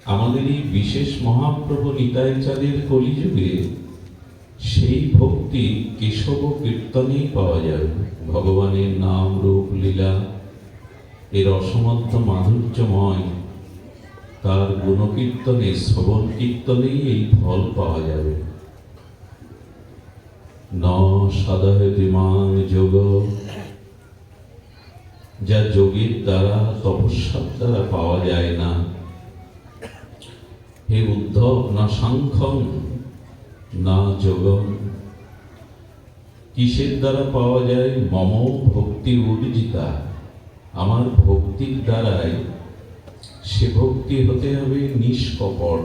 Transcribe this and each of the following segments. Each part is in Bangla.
আমাদের এই বিশেষ মহাপ্রভু নিতাই চাঁদের কলিযুগে সেই ভক্তি কেশব কীর্তনেই পাওয়া যাবে। ভগবানের নাম রূপ লীলা এর অসমর্থ মাধুর্যময় তার গুণকীর্তনে, শ্রবণ কীর্তনেই এই ফল পাওয়া যাবে। ন সাধয়তি মাং যোগ, যা যোগের দ্বারা, তপস্যার দ্বারা পাওয়া যায় না। হে উদ্ধব, না সাংখ্যং না যোগম। কিসের দ্বারা পাওয়া যায়? মম ভক্তি উর্জিতা, আমার ভক্তির দ্বারাই। সে ভক্তি হতে হবে নিষ্কপট,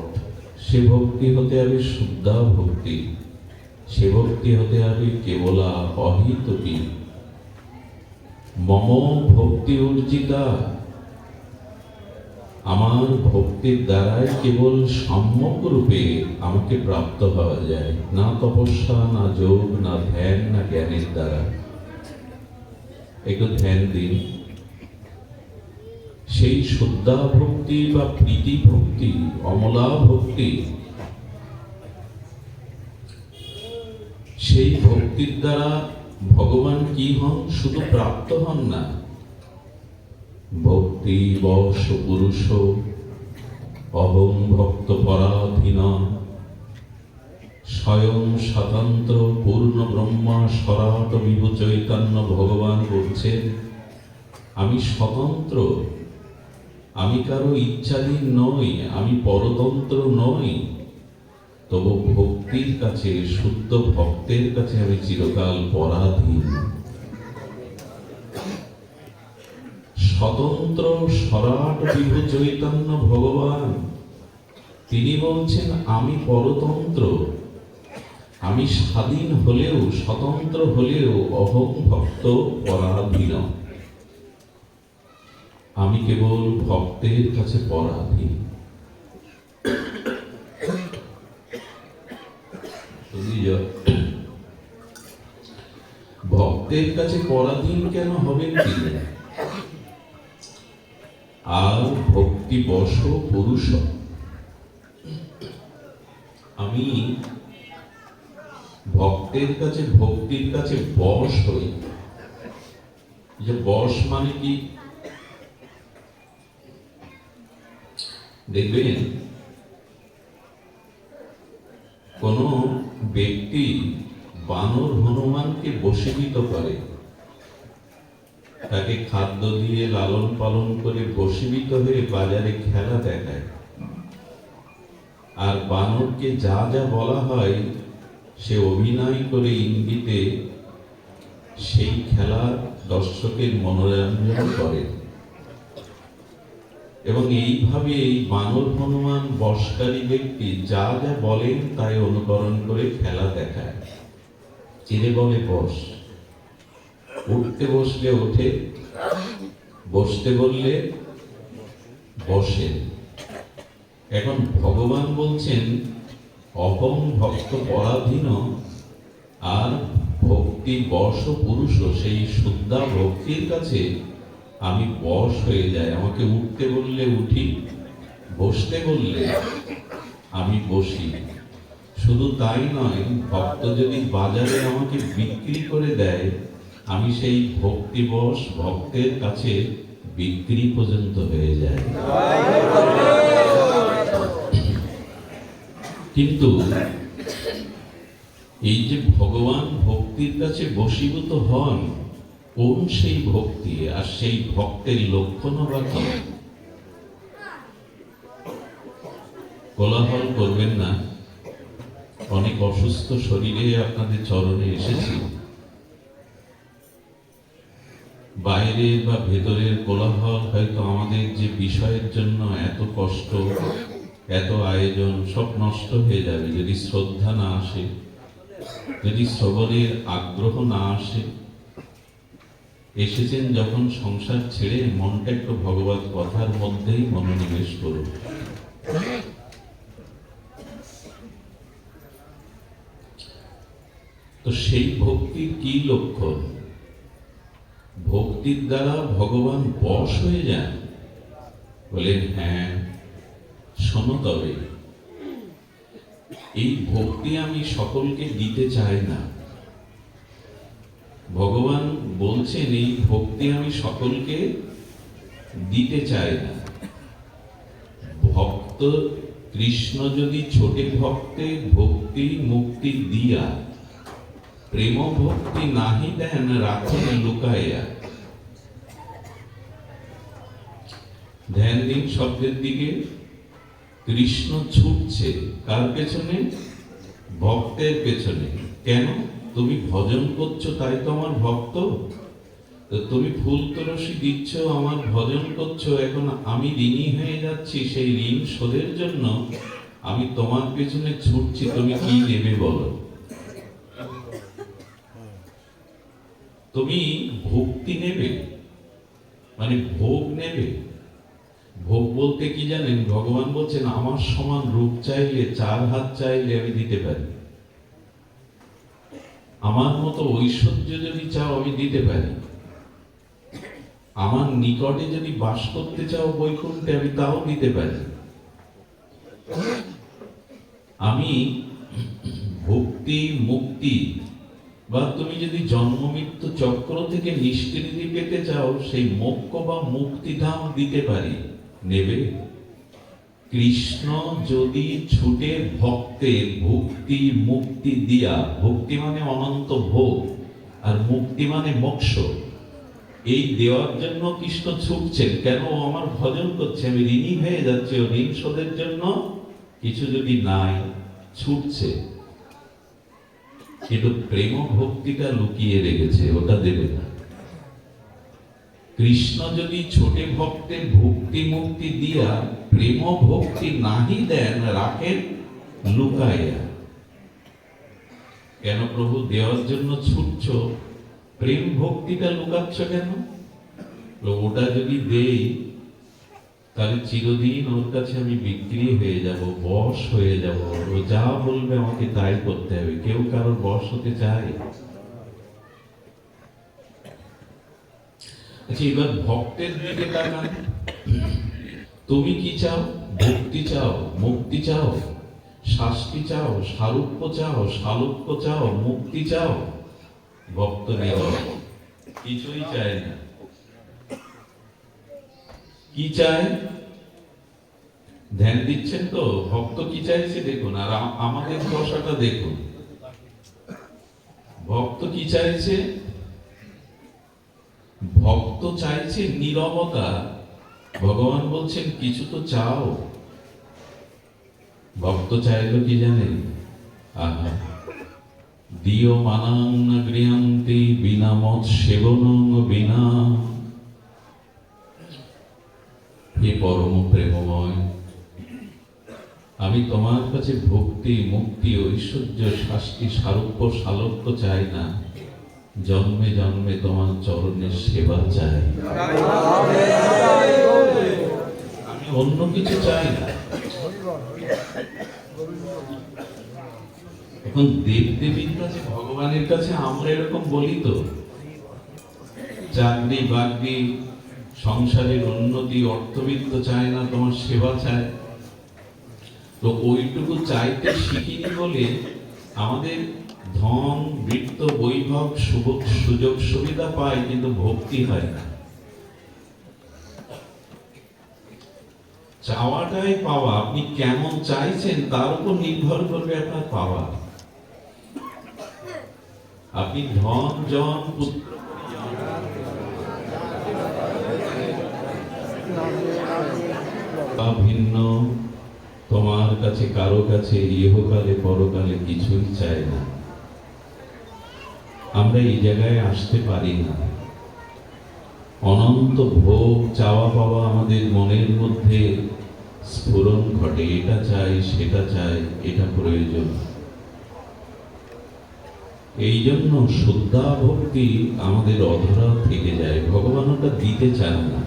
সে ভক্তি হতে হবে শুদ্ধা ভক্তি, সে ভক্তি হতে হবে কেবলা অহিতকী। মম ভক্তি উর্জিতা, আমার ভক্তির দ্বারাই কেবল সম্যক রূপে আমাকে প্রাপ্ত হওয়া যায়, না তপস্যা, না যোগ, না ধ্যান, না জ্ঞানের দ্বারা। একটু ধ্যান দিন। সেই শুদ্ধা ভক্তি বা প্রীতি ভক্তি, অমলা ভক্তি, সেই ভক্তির দ্বারা ভগবান কি হন? শুধু প্রাপ্ত হন না, ভক্তি বশ পুরুষ অহং ভক্ত পরাধীন, স্বয়ং স্বতন্ত্র পূর্ণ ব্রহ্মা স্বরাট বিভু চৈতন্য। ভগবান বলছেন আমি স্বতন্ত্র, আমি কারো ইচ্ছাধীন নই, আমি পরতন্ত্র নই। তবু ভক্তির কাছে, শুদ্ধ ভক্তের কাছে আমি চিরকাল পরাধীন। স্বতন্ত্র স্বরাট বিভু চৈতন্য ভগবান, তিনি বলছেন আমি পরতন্ত্র, আমি স্বাধীন হলেও, স্বতন্ত্র হলেও অহং ভক্ত পরাধীন। আমি কেবল ভক্তের কাছে পরাধীন। ভক্তের কাছে পরাধীন কেন হবেন তিনি? আর ভক্তি বশ পুরুষ, আমি ভক্তের কাছে, ভক্তির কাছে বশ হই। যে বশ মানে কি? দেখবেন কোন ব্যক্তি বানর হনুমানকে বশীভূত করে, তাকে খাদ্য দিয়ে লালন পালন করে বশীভূত হয়ে বাজারে খেলা দেখায়। আর বানরকে যা যা বলা হয় সে অভিনয় করে ইঙ্গিতে সেই খেলা দর্শকের মনোরঞ্জন করে। এবং এইভাবে এই বানর হনুমান বশকারী ব্যক্তি যা যা বলেন তাই অনুকরণ করে খেলা দেখায়। চিনে বলে বশ, উঠতে বসলে ওঠে, বসতে বললে বসে। এখন ভগবান বলছেন অহং ভক্ত পরাধীন, আর ভক্তি বশ পুরুষ, সেই শুদ্ধা ভক্তির কাছে আমি বশ হয়ে যাই। আমাকে উঠতে বললে উঠি, বসতে বললে আমি বসি। শুধু তাই নয়, ভক্ত যদি বাজারে আমাকে বিক্রি করে দেয়, আমি সেই ভক্তিবশ ভক্তের কাছে বিক্রি পর্যন্ত হয়ে যায়। কিন্তু এই যে ভগবান ভক্তির কাছে বশীভূত হন, কোন সেই ভক্তি আর সেই ভক্তের লক্ষণ বা কি? কোলাহল করবেন না, অনেক অসুস্থ শরীরে আপনাদের চরণে এসেছি। বাইরের বা ভেতরের কোলাহল হয়তো আমাদের যে বিষয়ের জন্য এত কষ্ট, এত আয়োজন, সব নষ্ট হয়ে যাবে যদি শ্রদ্ধা না আসে, যদি শ্রবণের আগ্রহ না আসে। এসেছেন যখন সংসার ছেড়ে, মনটা একটু ভগবত কথার মধ্যেই মনোনিবেশ করুন। তো সেই ভক্তির কি লক্ষণ? ভক্তির দ্বারা ভগবান বশ হয়ে যান। বলেন হ্যাঁ, শোনো তবে, এই ভক্তি আমি সকলকে দিতে চাই না। ভগবান বলছেন এই ভক্তি আমি সকলকে দিতে চাই না। ভক্ত কৃষ্ণ যদি ছোটে ভক্তে ভক্তি মুক্তি দিয়া, প্রেম ভক্তি নাহি দেন রাখেন লুকাইয়া। ধ্যান দিন শব্দের দিকে। কৃষ্ণ ছুটছে কার পেছনে? ভক্তের পেছনে। কেন? তুমি ভজন করছো তাই তো আমার ভক্ত। তুমি ফুল তুলসী দিচ্ছ, আমার ভজন করছো, এখন আমি ঋণী হয়ে যাচ্ছি, সেই ঋণ শোধের জন্য আমি তোমার পেছনে ছুটছি। তুমি কি নেবে বলো? তুমি ভক্তি নেবে মানে ভোগ নেবে। ভোগ বলতে কি জানেন? ভগবান বলছেন আমার সমান রূপ চাইলে, 4 হাত চাইলে আমি দিতে পারি। আমার মতো ঐশ্বর্য যদি চাও আমি দিতে পারি। আমার নিকটে যদি বাস করতে চাও বৈকুণ্ঠে, আমি তাও দিতে পারি। আমি ভক্তি মুক্তি, বা তুমি যদি জন্ম মৃত্যু চক্র থেকে নিষ্কৃতি পেতে চাও, সেই মোক্ষ বা মুক্তিধাম দিতে পারি। নেবে? কৃষ্ণ যদি ছুটে ভক্তের ভক্তি মুক্তি দিয়া, ভক্তি মানে অনন্ত ভোগ আর মুক্তি মানে মোক্ষ, এই দেওয়ার জন্য কৃষ্ণ ছুটছেন। কেন? আমার ভজন করছে, আমি ঋণী হয়ে যাচ্ছে, ও ঋণ শোধের জন্য কিছু যদি নাই ছুটছে। কিন্তু প্রেম ভক্তিটা লুকিয়ে রেখেছে, ওটা দেবে না। কৃষ্ণ যদি ছোটে ভক্তের ভক্তি মুক্তি দিয়া, প্রেম ভক্তি নাহি দেন রাখেন লুকাইয়া। কেন প্রভু দেওয়ার জন্য ছুটছ, প্রেম ভক্তিটা লুকাচ্ছ কেন? ওটা যদি দেই তাহলে চিরদিন ওর কাছে আমি বিক্রি হয়ে যাব, বশ হয়ে যাব। ও যা বলবে আমাকে তাই করতে হবে। কেউ কারোর বশ হতে চায়? আচ্ছা, এবার ভক্তের দিকে তাকান। তুমি কি চাও? ভক্তি চাও, মুক্তি চাও, শাস্তি চাও, সারূপ্য চাও, সালোক্য চাও, মুক্তি চাও? ভক্ত কিছুই চায় না। কি চায়? ধ্যান দিচ্ছেন তো? ভক্ত কি চাইছে দেখুন, আর আমাদের দশাটা দেখুন। ভক্ত কি চাইছে? ভক্ত চাইছে নীরবতা। ভগবান বলছেন কিছু তো চাও। ভক্ত চাইলো কি জানেন? আহা, দিও মানাং না গৃহান্তি বিনা মত সেবনং বিনা। হে পরম প্রেমময়, আমি তোমার কাছে ভক্তি মুক্তি ঐশ্বর্য শাস্তি সারূপ্য সালোক্য চাই না, জন্মে জন্মে তোমার চরণের সেবা চাই। আমি অন্য কিছু চাই না। এখন দেবদেবীর কাছে, ভগবানের কাছে আমরা এরকম বলি তো, চাকরি বাকরি সংসারের উন্নতি অর্থবিত্ত চায় না, তোমার সেবা চায়। তো ওইটুকু চাইতে শিখিনি বলে আমাদের ধন বৃত্ত বৈভব সুযোগ সুবিধা পায়, কিন্তু ভক্তি হয় না। চাওয়াটাই পাওয়া। আপনি কেমন চাইছেন তার উপর নির্ভর করবে আপনার পাওয়া। আপনি ধন জন পুত্র ভিন্ন, তোমার কাছে কারো কাছে ইহকালে পরকালে কিছুই চাই না। আমরা এই জায়গায় আসতে পারি না। অনন্ত ভোগ চাওয়া পাওয়া আমাদের মনের মধ্যে স্ফুরণ ঘটে, এটা চাই সেটা চাই, এটা প্রয়োজন। এই জন্য শুদ্ধা ভক্তি আমাদের অধরা থেকে যায়। ভগবান ওটা দিতে চান না।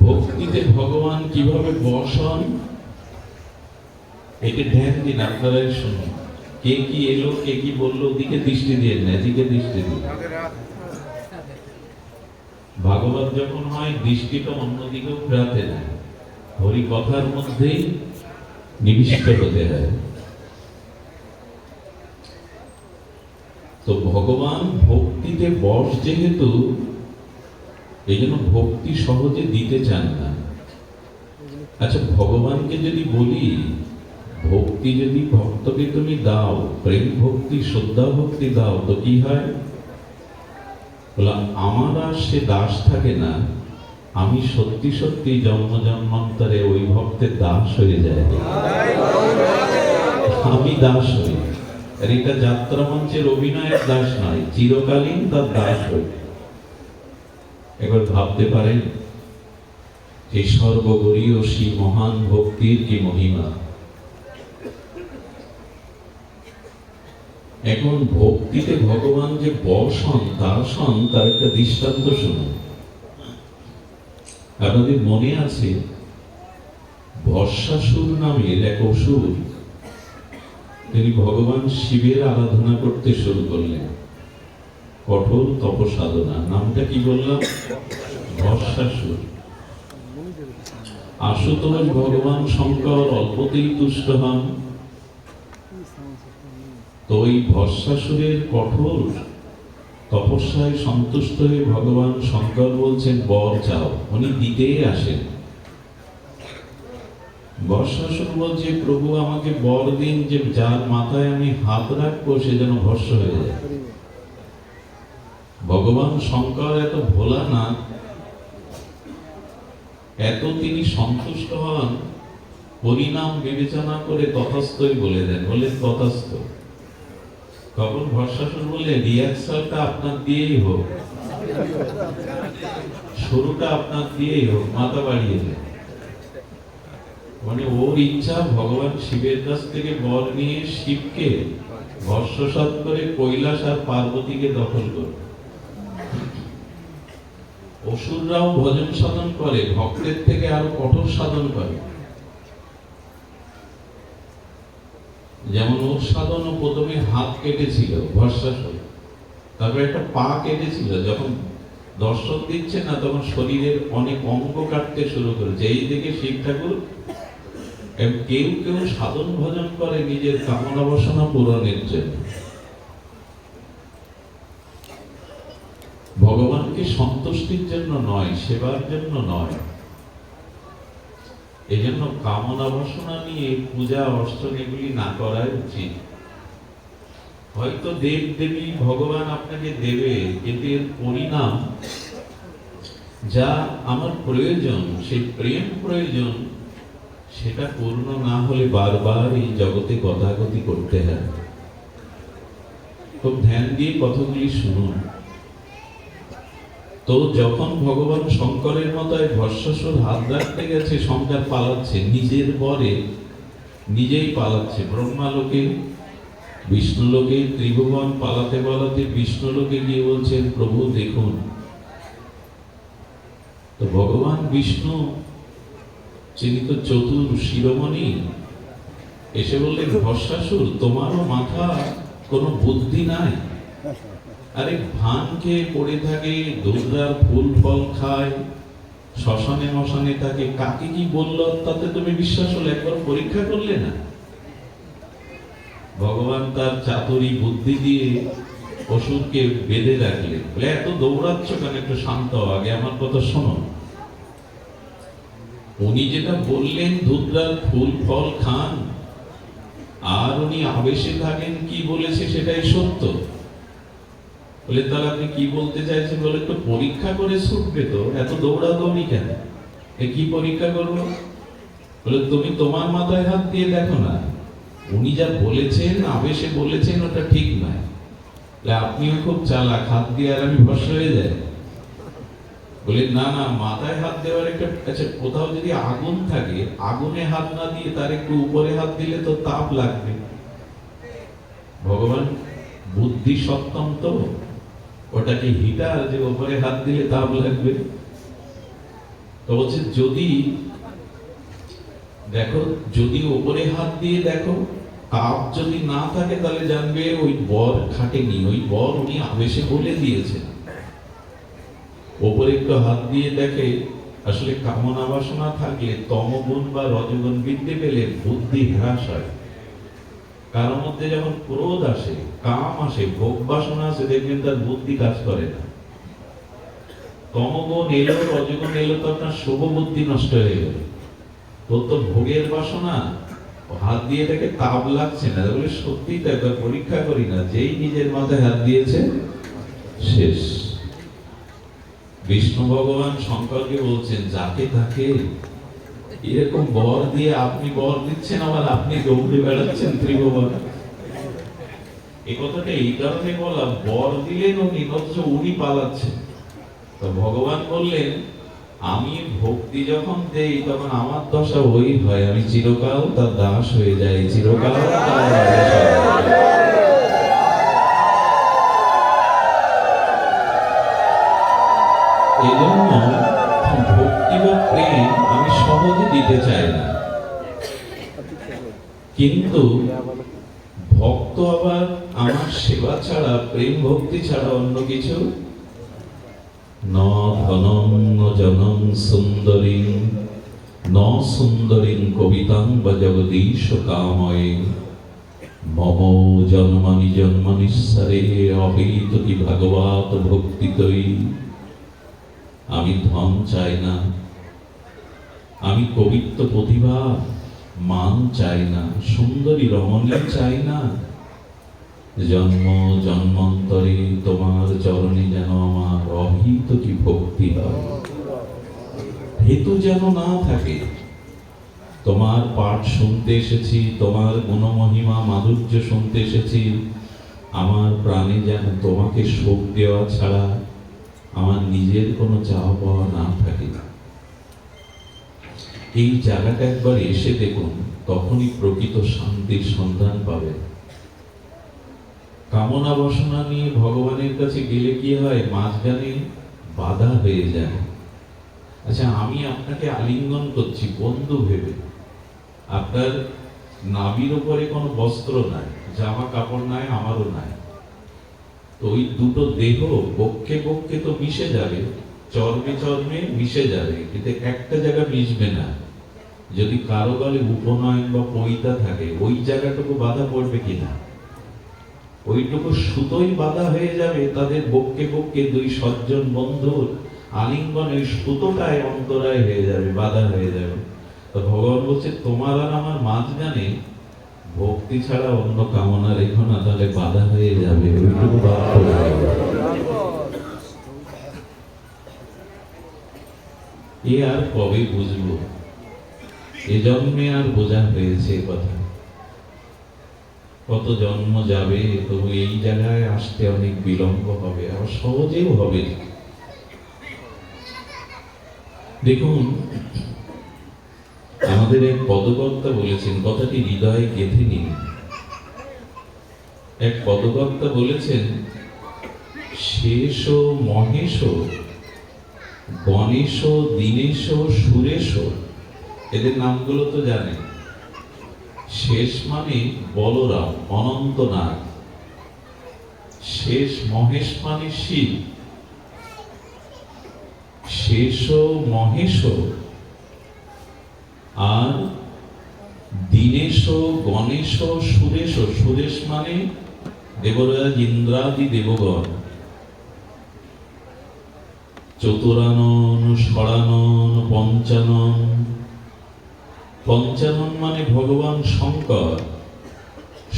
ভক্তিতে ভগবান কিভাবে বশ হন, এটা ধ্যান দিন। আপনারা শুনুন, কে কি এলো, কে কি বললো, ওদিকে দৃষ্টি দিয়ে না, এদিকে দৃষ্টি দিন। ভাগবত যখন হয় দৃষ্টিটা অন্যদিকেও ফেরাতে নেয়, হরি কথার মধ্যেই নিবিষ্ট হতে হয়। তো ভগবান ভক্তিতে বশ যেহেতু, এই জন্য ভক্তি সহজে দিতে চান না। আচ্ছা, ভগবানকে যদি বলি ভক্তি যদি ভক্তকে তুমি দাও, প্রেম ভক্তি শ্রদ্ধা ভক্তি দাও, তো কি হয়? বলা আমার আর সে দাস থাকে না, আমি সত্যি সত্যি জন্ম জন্মান্তরে ওই ভক্তের দাস হয়ে যায়, আমি দাস হই। আর এটা যাত্রা মঞ্চের অভিনয়ের দাস নয়, চিরকালীন তার দাস হই। একবার ভাবতে পারেন এই সর্বগরীয় সেই মহান ভক্তির কি মহিমা। এখন ভক্তিতে ভগবান যে বশ হন, দাস হন, তার একটা দৃষ্টান্ত শুনুন। আপনাদের মনে আছে বর্ষাসুর নামের এক অসুর, তিনি ভগবান শিবের আরাধনা করতে শুরু করলেন, কঠোর তপসাধনা। নামটা কি বললাম? বর্ষাসুর। আশুতোষ ভগবান শঙ্কর অল্পতেই তুষ্ট হন। তো ওই বর্ষাসুরের কঠোর তপস্যায় সন্তুষ্ট হয়ে ভগবান শঙ্কর বলছেন বর চাও, উনি দিতেই আসেন। বর্ষাসুর বলছে প্রভু আমাকে বর দিন যে যার মাথায় আমি হাত রাখবো সে যেন ভস্ম হয়ে যায়। ভগবান শঙ্কর এত ভোলা না, এত তিনি সন্তুষ্ট হন, পরিণাম বিবেচনা করে তথাস্তই বলে দেন, বলে তথাস্ত। তখন বর্ষাসুর বলে রিহার্সালটা আপনার দিয়েই হোক, শুরুটা আপনার দিয়েই হোক, মাথা বাড়িয়ে দেন। মানে ওর ইচ্ছা ভগবান শিবের কাছ থেকে বর নিয়ে শিবকে ভস্মসাৎ করে কৈলাস আর পার্বতীকে দখল করবে। অসুররাও ভজন সাধন করে, ভক্তের থেকে আরো কঠোর সাধন করে। যেমন ওর সাধন প্রথমে হাত কেটেছিল ভস্মাসুর, তারপরে একটা পা কেটেছিল। যখন দর্শন দিচ্ছে না তখন শরীরের অনেক অঙ্গ কাটতে শুরু করেছে। এই দিকে শিব ঠাকুর কেউ কেউ সাধন ভজন করে নিজের কামনা বাসনা পূরণের জন্য, ভগবানকে সন্তুষ্টির জন্য নয়, সেবার জন্য নয়। এই জন্য কামনা বাসনা নিয়ে পূজা অর্চন এগুলি না করাই উচিত। হয়তো দেব দেবী ভগবান আপনাকে দেবে, কিন্তু এর পরিণাম যা আমার প্রয়োজন, সেই প্রেম প্রয়োজন, সেটা পূর্ণ না হলে বারবার এই জগতে গতাগতি করতে হয়। খুব ধ্যান দিয়ে কথাগুলি শুনুন। তো যখন ভগবান শঙ্করের মতায় ভস্মাসুর হাত রাখতে গেছে, শঙ্কর পালাচ্ছে, নিজের বরে নিজেই পালাচ্ছে। ব্রহ্মালোকে বিষ্ণুলোকে ত্রিভুবন পালাতে পালাতে বিষ্ণুলোকে গিয়ে বলছেন প্রভু দেখুন। তো ভগবান বিষ্ণু, যিনি তো চতুর শিরোমণি, এসে বললেন ভস্মাসুর তোমারও মাথা কোনো বুদ্ধি নাই? আরে ভান খেয়ে পড়ে থাকে, দুর্গার ফুল ফল খায়, শ্মশানে মশানে থাকে, কাকে কি বললো তাতে তুমি বিশ্বাস হলো? একবার পরীক্ষা করলে না? ভগবান তার চাতুরী বুদ্ধি দিয়ে অসুরকে বেঁধে রাখলেন, বলে এত দৌড়াচ্ছ কেন, একটু শান্ত হও, আগে আমার কথা শোনো। উনি যেটা বললেন দুর্গার ফুল ফল খান, আর উনি আবেশে থাকেন, কি বলেছে সেটাই সত্য। বলে তাহলে আপনি কি বলতে চাইছেন? বলে একটু পরীক্ষা করে ছুটবে তো, এত দৌড়াদৌড়ি কেন? কি পরীক্ষা করবো? বলে তুমি তোমার মাথায় হাত দিয়ে দেখো না, উনি যা বলেছেন আবেশে বলেছেন ওটা ঠিক নয়। আপনিও খুব চালাক, হাত দিয়ে আর আমি ভস্ম হয়ে যাই? বলে না না, মাথায় হাত দেওয়ার একটা, আচ্ছা কোথাও যদি আগুন থাকে, আগুনে হাত না দিয়ে তার একটু উপরে হাত দিলে তো তাপ লাগবে। ভগবান বুদ্ধি সত্তম তো, ওটাকে হিটার, যে উপরে হাত দিলে তাপ লাগবে। তো বলছে যদি দেখো, যদি উপরে হাত দিয়ে দেখো, তাপ যদি না থাকে তাহলে জানবে ওই বর খাটেনি, ওই বর উনি আবেশে বলে দিয়েছেন। ওপরে একটু হাত দিয়ে দেখে আসলে কামনা বাসনা থাকলে তমগুণ বা রজগুণ বৃদ্ধি পেলে বুদ্ধি হ্রাস হয়। কারোর মধ্যে যখন ক্রোধ আসে, কাম আসে, ভোগ বাসনা আসে, দেখবেন তার বুদ্ধি কাজ করে না। তমগুণ এলো, রজগুণ এলো, তো আপনার শুভ বুদ্ধি নষ্ট হয়ে গেল। তো ভোগের বাসনা, হাত দিয়ে দেখে তাপ লাগছে না, বলে সত্যি তো একবার পরীক্ষা করি না, যেই নিজের মাথায় হাত দিয়েছে শেষ। বিষ্ণু ভগবান শঙ্করকে বলছেন, যাকে তাকে এরকম বর দিয়ে আপনি বর দিচ্ছেন, আবার আপনি দৌড়ে বেড়াচ্ছেন ত্রিভুবন। এই কথাটা এই কারণে বলা, বর দিলেন উনি, অথচ উনি পালাচ্ছেন। তো ভগবান বললেন, আমি ভক্তি যখন দেই তখন আমার দশা ওই হয়, আমি চিরকাল তার দাস হয়ে যাই, চিরকাল তার দাস হয়ে যাই। এই জন্য ভক্তি বা প্রেম আমি সহজে দিতে চাই না, কিন্তু ভক্ত আবার আমার সেবা ছাড়া, প্রেম ভক্তি ছাড়া অন্য কিছু ন ধনং ন জনং সুন্দরীং ন সুন্দরীং কবিতাং বা জগদীশ কাময়ে মম জন্মানি জন্মানিশ্বরে অহেতুকি ভাগবত ভক্তিতৈ। আমি ধন চাই না, আমি কবিত্ব প্রতিভা মান চাই না, সুন্দরী রমণী চাই না, জন্ম জন্মান্তরে তোমার চরণে যেন আমার অহেতুকি ভক্তি হয়, হেতু যেন না থাকে। তোমার পাঠ শুনতে এসেছি, তোমার গুণমহিমা মাধুর্য শুনতে এসেছি, আমার প্রাণে যেন তোমাকে সুখ দেওয়া ছাড়া আমার নিজের কোনো চাওয়া পাওয়া না থাকে। এই জায়গাটা একবার এসে দেখুন, তখনই প্রকৃত শান্তির সন্ধান পাবে। কামনা বাসনা নিয়ে ভগবানের কাছে গেলে কি হয়, মাঝখানে বাধা হয়ে যায়। আচ্ছা, আমি আপনাকে আলিঙ্গন করছি বন্ধু ভেবে, আপনার নাভির উপরে কোনো বস্ত্র নাই, জামা কাপড় নাই, আমারও নাই, তো ওই দুটো দেহ বক্ষে বক্ষে তো মিশে যাবে, চর্মে চর্মে মিশে যাবে, কিন্তু একটা জায়গা মিশবে না। যদি কারো গলে উপনয়ন বা পৈতা থাকে, ওই জায়গাটুকু বাধা পড়বে কিনা, ওইটুকু সুতোই বাধা হয়ে যাবে। তাদের বক্ষে বক্ষে দুই সজ্জন বন্ধুর আলিঙ্গন, ওই সুতোটাই অন্তরায় হয়ে যাবে, বাধা হয়ে যাবে। তো ভগবান বলছে, তোমার আর আমার মাঝখানে ভক্তি ছাড়া অন্য কামনা রেখো না, তাহলে বাধা হয়ে যাবে, ওইটুকু বাদ করে যাবে। এ আর কবে বুঝবো, এ জন্মে আর বোঝা হয়েছে কথা। কত জন্ম যাবে, তবু এই জায়গায় আসতে অনেক বিলম্ব হবে, আর সহজেও হবে। দেখুন, আমাদের এক পদকর্তা বলেছেন, কথাটি হৃদয়ে গেঁথে নিন। এক পদকর্তা বলেছেন, শেষ মহেশ গণেশ দীনেশ সুরেশ, এদের নামগুলো তো জানেন। শেষ মানে বলরাম, অনন্তনাগ। শেষ মহেশ মানে শিব। শেষ মহেশ আর দীনেশ গণেশ সুরেশ। সুরেশ মানে দেবরাজ ইন্দ্রাদি দেবগণ। চতুরানন ষড়ানন পঞ্চানন। পঞ্চানন মানে ভগবান শঙ্কর,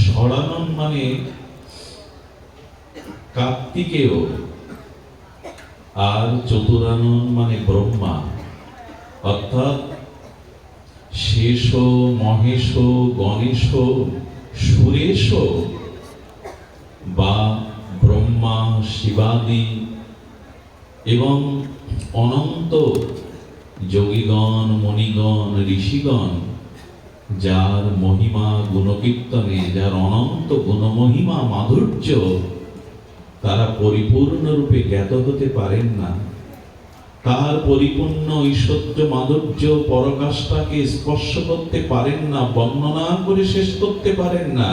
ষড়ানন মানে কার্তিকেয়, আর চতুরানন মানে ব্রহ্মা। অর্থাৎ শেষ মহেশ গণেশ সুরেশ বা ব্রহ্মা শিবাদি এবং অনন্ত যোগীগণ মণিগণ ঋষিগণ, যার মহিমা গুণকীর্তনে, যার অনন্ত গুণমহিমা মাধুর্য তারা পরিপূর্ণরূপে জ্ঞাত হতে পারেন না, তার পরিপূর্ণ ঐশ্বর্য মাধুর্য পরকাষ্ঠাকে স্পর্শ করতে পারেন না, বর্ণনা করে শেষ করতে পারেন না,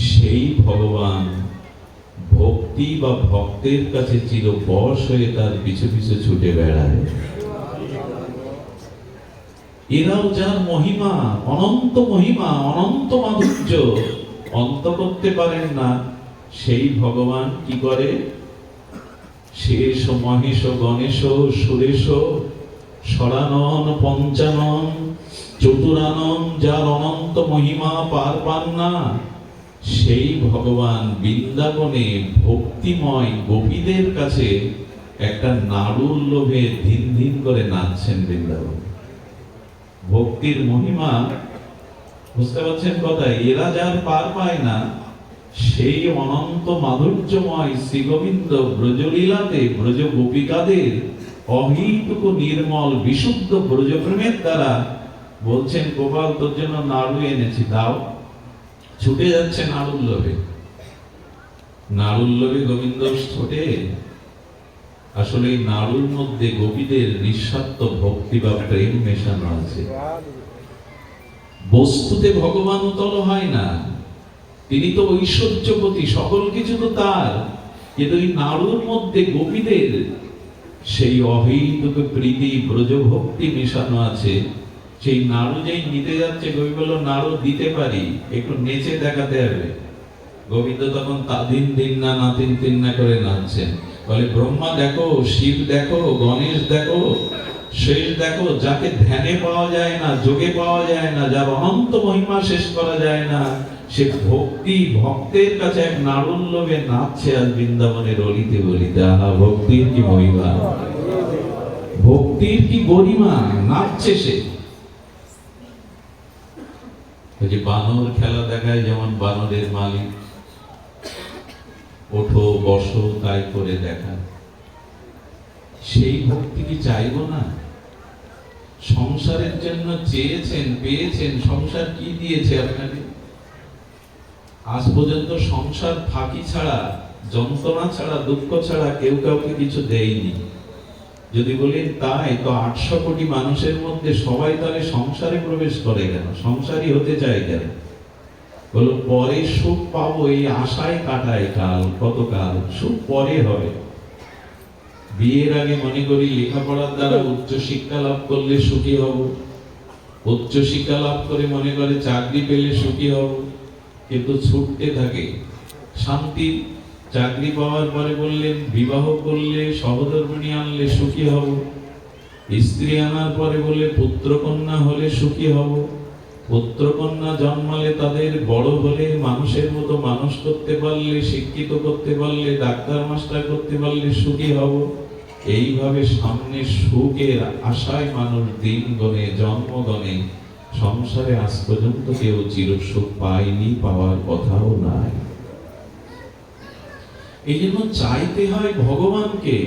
সেই ভগবান ভক্তি বা ভক্তের কাছে চিরবশ হয়ে তার পিছু পিছু ছুটে বেড়ায়। এরাও যার মহিমা, অনন্ত মহিমা, অনন্ত মাধুর্য অন্ত করতে পারেন না, সেই ভগবান কি করে? শেষ মহেশ গণেশ সুরেশ সরানন পঞ্চানন চতুরানন, যার অনন্ত মহিমা পার পান না, সেই ভগবান বৃন্দাবনে ভক্তিময় গোপীদের কাছে একটা নাড়ুর লোভে ধিন ধিন করে নাচছেন বৃন্দাবন। ভক্তির মহিমা বুঝতে পারছেন কথা? এরা যার পার পায় না, সেই অনন্ত মাধুর্যময় শ্রী গোবিন্দ ব্রজলীলাতে ব্রজ গোপিকাদের অহিতুক নির্মল বিশুদ্ধ ব্রজপ্রেমের দ্বারা বলছেন, গোপাল তোর জন্য নাড়ু এনেছি, দাও। ছুটে যাচ্ছে নাড়ুর লোভে। নাড়ুর লোভে গোবিন্দ ছোটে। আসলে এই নাড়ুর মধ্যে গোপীদের নিঃস্বার্থ ভক্তি বা প্রেম মেশানো আছে। বস্তুতে ভগবান উতল হয় না, তিনি তো ঐশ্বর্যপতি, সকল কিছু তো তার, কিন্তু এই নাড়ুর মধ্যে গোপীদের সেই অহৈতুক প্রীতি ব্রজ ভক্তি মেশানো আছে। সেই নাড়ু যেই নিতে যাচ্ছে, গোপী বলল নাড়ু দিতে পারি, একটু নেচে দেখাতে হবে। গোবিন্দ তখন তাদিন দিন না নাতিন তিন না করে নাচছেন। বলে ব্রহ্মা দেখো, শিব দেখো, গণেশ দেখো, শেষ দেখো, যাকে ধ্যানে পাওয়া যায় না, যোগে পাওয়া যায় না, যার অনন্ত মহিমা শেষ করা যায় না, সে ভক্তি ভক্তের কাছে এক নাড়ুর লোভে নাচছে আজ বৃন্দাবনের অলিতে গলিতে। আহা, ভক্তির কি মহিমা, ভক্তির কি গরিমা, নাচছে সে। যে বানর খেলা দেখায়, যেমন বানরের মালিক ওঠো বসো তাই করে দেখা, সেই ভক্তি কি চাইবো না? সংসারের জন্য চেয়েছেন, পেয়েছেন, সংসার কি দিয়েছে আপনাকে? আজ পর্যন্ত সংসার ফাঁকি ছাড়া, যন্ত্রণা ছাড়া, দুঃখ ছাড়া কেউ কাউকে কিছু দেয়নি। যদি বলেন তাই, তো 800 কোটি মানুষের মধ্যে সবাই তাহলে সংসারে প্রবেশ করে কেন? সংসারই হতে চায় কেন? বলো পরে সুখ পাবো এই আশায় কাটায় কাল, কতকাল সুখ পরে হবে। বিয়ের আগে মনে করি লেখাপড়ার দ্বারা উচ্চ শিক্ষা লাভ করলে সুখী হব, উচ্চ শিক্ষা লাভ করে মনে করে চাকরি পেলে সুখী হব, কিন্তু ছুটতে থাকে শান্তি। চাকরি পাওয়ার পরে বললেন বিবাহ করলে সহধর্মিণী আনলে সুখী হব, স্ত্রী আনার পরে বলে পুত্র কন্যা হলে সুখী হব, পুত্র কন্যা জন্মালে তাদের বড় হলে মানুষের মতো মানুষ করতে পারলে, শিক্ষিত করতে পারলে, ডাক্তার মাস্টার করতে পারলে সুখী হব। এইভাবে সামনে সুখের আশায় মানুষ দিন গণে, জন্ম গণে। সংসারে আজ পর্যন্ত কেউ চির সুখ পায়নি, পাওয়ার কথাও নাই। এই জন্য চাইতে হয় ভগবানকে।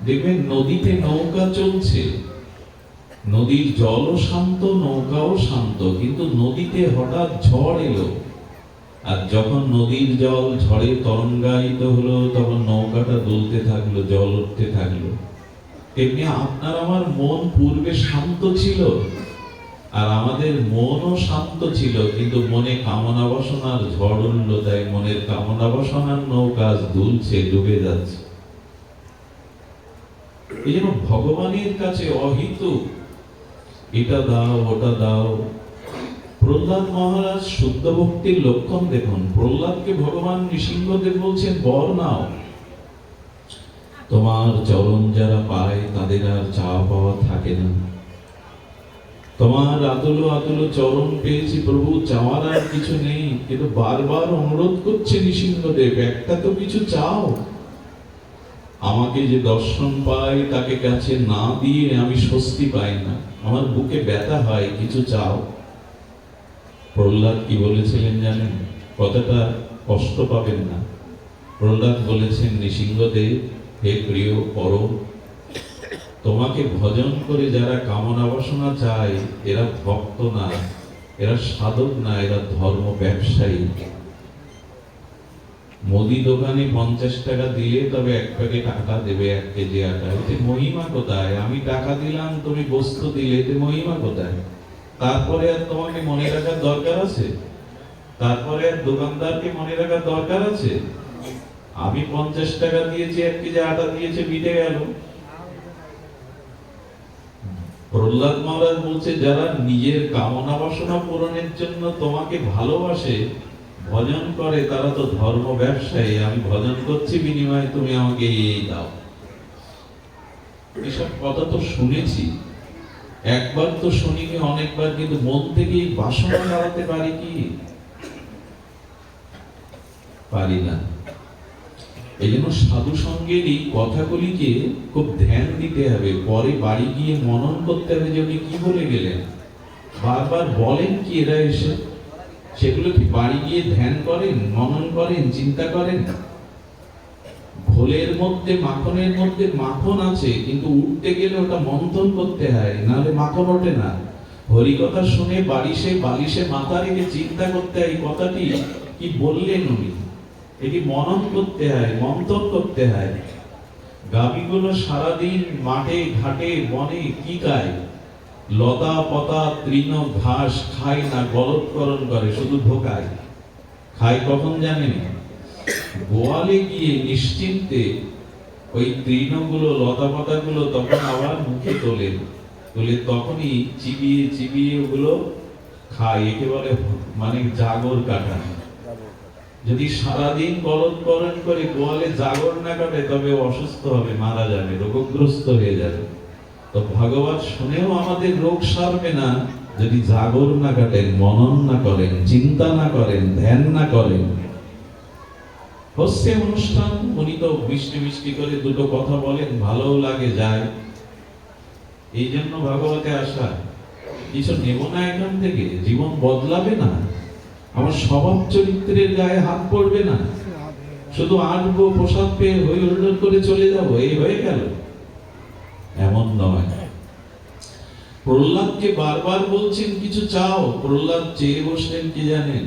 দেখবেন নদীতে নৌকা চলছে, নদীর জলও শান্ত, নৌকাও শান্ত, কিন্তু নদীতে হঠাৎ ঝড় এলো, আর যখন নদীর জল ঝড়ে তরঙ্গায়িত হলো, তখন নৌকাটা দুলতে থাকলো, জল উঠতে থাকলো। তেমনি আপনার আমার মন পূর্বে শান্ত ছিল, আর আমাদের মনও শান্ত ছিল, কিন্তু মনে কামনা বাসনার ঝড় উঠল, তাই মনের কামনা বাসনার নৌকা দুলছে, ডুবে যাচ্ছে। এই জন্য ভগবানের কাছে অহিতুক এটা দাও ওটা দাও। প্রহ্লাদ মহারাজ শুদ্ধ ভক্তির লক্ষণ দেখুন। প্রহ্লাদকে ভগবান নৃসিংহদেব বলছেন বর নাও, তোমার চরণ যারা পায় তাদের আর চাওয়া পাওয়া থাকে না। তোমার আতুলো আতুলো চরণ পেয়েছি প্রভু, চাওয়ার আর কিছু নেই। কিন্তু বারবার অনুরোধ করছে নৃসিংহদেব, একটা তো কিছু চাও। আমাকে যে দর্শন পায় তাকে কাছে না দিয়ে আমি স্বস্তি পাই না, আমার বুকে ব্যথা হয়, কিছু চাও। প্রহ্লাদ কি বলেছিলেন জানেন? কথাটা কষ্ট পাবেন না। প্রহ্লাদ বলেছেন, নৃসিংহদেব হে প্রিয় পরম, তোমাকে ভজন করে যারা কামনা বাসনা চায়, এরা ভক্ত না, এরা সাধক না, এরা ধর্ম ব্যবসায়ী। মুদি দোকানে 50 টাকা দিলে তবে 1 প্যাকেট আটা দেবে, 1 কেজি আটা। এতে মহিমা কোথায়? আমি টাকা দিলাম, তুমি বস্তু দিলে, এতে মহিমা কোথায়? তারপরে আর তোমাকে মনে রাখার দরকার আছে? তারপরে দোকানদারকে মনে রাখার দরকার আছে? আমি 50 টাকা দিয়েছি, 1 কেজি আটা দিয়েছে, মিটে গেল। প্রহ্লাদ মহারাজ বলছে, যারা নিজের কামনা বাসনা পূরণের জন্য তোমাকে ভালোবাসে, ভজন করে, তারা তো ধর্ম ব্যবসায়ী। আমি ভজন করছি, বিনিময়ে তুমি আমাকে এই দাও। এসব কথা তো শুনেছি, একবার তো শুনিনি, অনেকবার, কিন্তু মন থেকে এই বাসনা লাগাতে পারি কি? পারি না। এই জন্য সাধু সঙ্গের এই কথাগুলিকে খুব ধ্যান দিতে হবে, পরে বাড়ি গিয়ে মনন করতে হবে যে উনি কি বলে গেলেন, বারবার বলেন কি এরা এসে। সেগুলো কি বাড়ি গিয়ে ধ্যান করেন, মনন করেন, চিন্তা করেন? ঘোলের মধ্যে, মাখনের মধ্যে মাখন আছে, কিন্তু উঠতে গেলে ওটা মন্থন করতে হয়, নাহলে মাখন ওঠে না। হরিকথা শুনে বালিশে মাথা রেখে চিন্তা করতে হয়, এই কথাটি কি বললেন উনি, এটি মনন করতে হয়, মন্থন করতে হয়। গাভীগুলো সারাদিন মাঠে ঘাটে বনে কি খায়? লতা পাতা তৃণ ঘাস খায় না, গলৎকরণ করে, শুধু ঢোকায়। খায় কখন জানেন? গোয়ালে গিয়ে নিশ্চিন্তে ওই তৃণগুলো, লতা পাতাগুলো তখন আবার মুখে তোলে, তখনই চিবিয়ে চিবিয়ে ওগুলো খায়। একে বলে মানে জাগর কাটা। যদি সারাদিন গলৎকরণ করে গোয়ালে জাগর না কাটে, তবে অসুস্থ হবে, মারা যাবে, রোগগ্রস্ত হয়ে যাবে। তো ভগবান শুনেও আমাদের রোগ সারবে না যদি জাগর না কাটেন, মনন না করেন, চিন্তা না করেন, ধ্যান না করেন। হচ্ছে অনুষ্ঠান, উনি তো মিষ্টি মিষ্টি করে দুটো কথা বলেন, ভালো লাগে, যায়। এই জন্য ভাগবতে আসা। কিছু নেব না এখান থেকে, জীবন বদলাবে না, আমার স্বভাব চরিত্রের গায়ে হাত পড়বে না, শুধু আসবো, প্রসাদ পেয়ে হই হুল্লোড় করে চলে যাবো, এই হয়ে গেল, এমন নয়। প্রহ্লাদকে বারবার বলছেন কিছু চাও, প্রহ্লাদ চেয়ে বসলেন কি জানেন?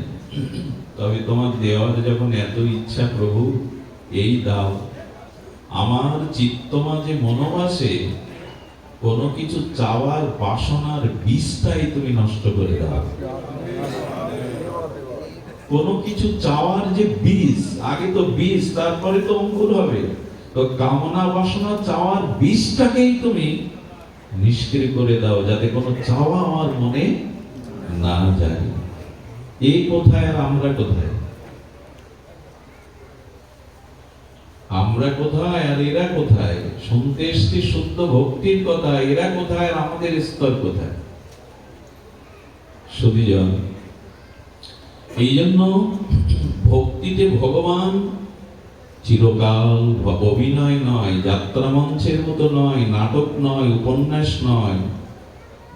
তবে তোমার দেওয়ার যখন এত ইচ্ছা প্রভু, এই দাও। আমার চিত্ত মাঝে মনোবাসে কোনো কিছু চাওয়ার বাসনার বীজটাই তুমি নষ্ট করে দাও। কোনো কিছু চাওয়ার যে বীজ, আগে তো বীজ, তারপরে তো অঙ্কুর হবে। তো কামনা বাসনা চাওয়ার বীজটাকেই তুমি নিষ্ক্রিয় করে দাও, যাতে কোনো চাওয়া আমার মনে না যায়। এই কোথায় আর আমরা কোথায়? আমরা কোথায় আর এরা কোথায়? শুনতে এসছি শুদ্ধ ভক্তির কথা, এরা কোথায় আর আমাদের স্তর কোথায়? সুধীজন, এই জন্য ভক্তিতে ভগবান চিরকাল, অভিনয় নয়, যাত্রা মঞ্চের মতো নয়, নাটক নয়, উপন্যাস নয়।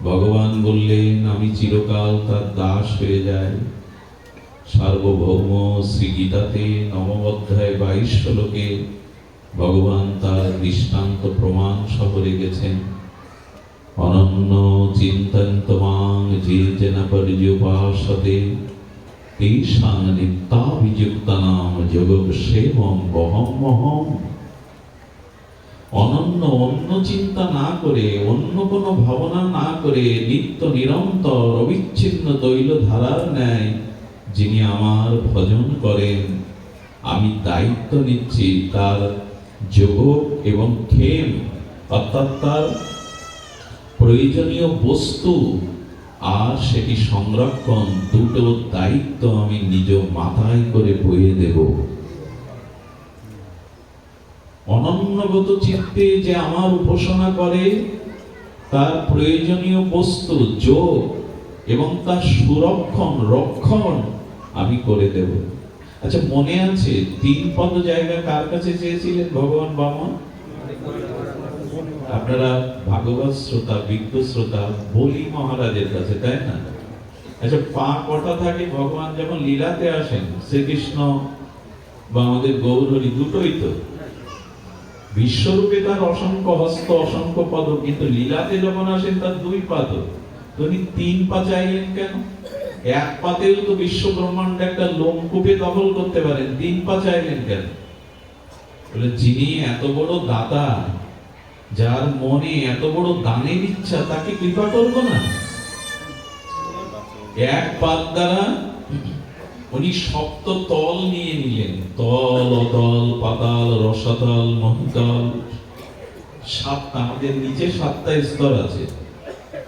ভগবান বললেন আমি চিরকাল তার দাস হয়ে যাই। সার্বভৌম শ্রী গীতাতে নবম অধ্যায় 22 শ্লোকে ভগবান তার দৃষ্টান্ত প্রমাণ সহ রেখেছেন। অনন্য চিন্তন্ত মাং যে জনা পর্যুপাসতে তেষাং নিত্যাভিযুক্তানাম যোগক্ষেমং বহম্যহম। অনন্য, অন্য চিন্তা না করে, অন্য কোনো ভাবনা না করে, নিত্য নিরন্তর অবিচ্ছিন্ন তৈল ধারার ন্যায় যিনি আমার ভজন করেন, আমি দায়িত্ব নিচ্ছি তার যোগ এবং ক্ষেম, অর্থাৎ তার প্রয়োজনীয় বস্তু আর সেটি সংরক্ষণ, দুটো দায়িত্ব আমি নিজ মাথায় করে বয়ে দেব। অনন্যগত চিত্তে যে আমার উপাসনা করে, তার প্রয়োজনীয় বস্তু যোগ এবং তার সুরক্ষণ, রক্ষণ আমি করে দেব। আচ্ছা, মনে আছে 3 পদ জায়গা কার কাছে চেয়েছিলেন ভগবান বামন? আপনারা ভাগবত শ্রোতা, বিজ্ঞ শ্রোতা, বলি মহারাজের কাছে, তাই না? আচ্ছা, পা কটা থাকে ভগবান যখন লীলাতে আসেন? শ্রীকৃষ্ণ বা আমাদের গৌরহরি দুটোই তো। বিশ্বরূপে তার অসংখ্য হস্ত, অসংখ্য পদ, কিন্তু লীলাতে যখন আসেন তার 2 পাদ। তিনি 3 পা চাইলেন কেন? 1 পাতেও তো বিশ্ব ব্রহ্মাণ্ড একটা লোমকূপে দখল করতে পারেন, 3 পা চাইলেন কেন? বলে যিনি এত বড় দাতা, যার মনে এত বড় দানের ইচ্ছা, তাকে কৃপা করব না? 1 পাদ দ্বারা উনি সপ্ত তল নিয়ে নিলেন, তল, অতল, পাতাল, রসাতল, মহিতল। সাতটা, আমাদের নিচে 7টা স্তর আছে,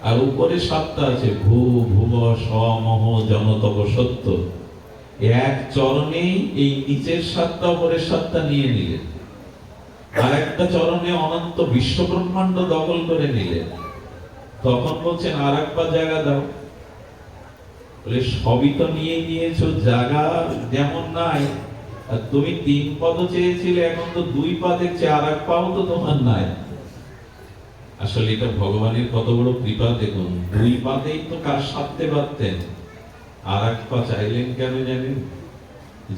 আর উপরে 7টা আছে, ভূ, ভুব, স্ব, মহ, জন, তপ, সত্য। এক চরণেই এই নিচের 7টা উপরের 7টা নিয়ে নিলেন, আর একটা চরণে অনন্ত বিশ্ব ব্রহ্মাণ্ড দখল করে নিলেন। তখন বলছেন আর একবার জায়গা দাও। বলে সবই তো নিয়ে নিয়েছো, জায়গা যেমন নাই। আর তুমি 3 পদ চেয়েছিলে, এখন তো 2 পা দেখছি, আর এক পাও তো তোমার নাই। আসলে এটা ভগবানের কত বড় কৃপা দেখুন, 2 পাতেই তো কাজ সারতে পারতেন, আর এক পা চাইলেন কেন জানেন?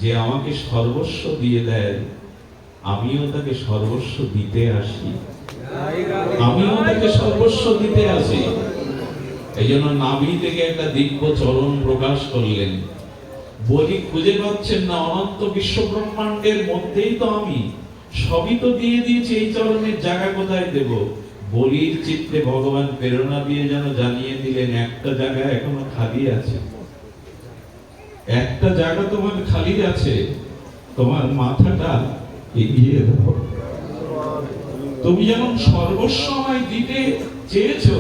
যে আমাকে সর্বস্ব দিয়ে দেয়, আমিও তাকে সর্বস্ব দিতে আসি, আমিও তাকে সর্বস্ব দিতে আসি। এই জন্য নাভি থেকে একটা দিব্য চরণ প্রকাশ করলেন। বলি খুঁজে পাচ্ছেন না, অনন্ত বিশ্ব ব্রহ্মাণ্ডের মধ্যেই তো আমি, সবই তো দিয়ে দিয়েছি, এই চরণের জায়গা কোথায় দেব? বলির চিত্তে ভগবান প্রেরণা দিয়ে যেন জানিয়ে দিলেন, একটা জায়গা এখনো খালি আছে, একটা জায়গা তোমার খালি আছে, তোমার মাথাটা এগিয়ে দাও। তুমি যেমন সর্বস্ব আমায় দিতে চেয়েছো,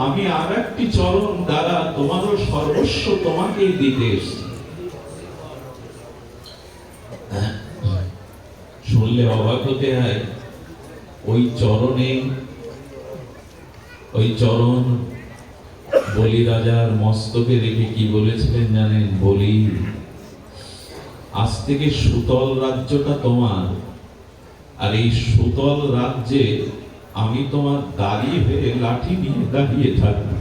আমি আর একটি চরণ দ্বারা তোমারও সর্বস্ব তোমাকেই দিতে এসেছি। শুনলে অবাক হতে হয়। ওই চরণ বলি রাজার মস্তকে রেখে কি বলেছিলেন জানেন? বলি, আজ থেকে সুতল রাজ্যটা তোমার, আর এই সুতল রাজ্যে আমি তোমার দাঁড়িয়ে হয়ে লাঠি নিয়ে দাঁড়িয়ে থাকবো।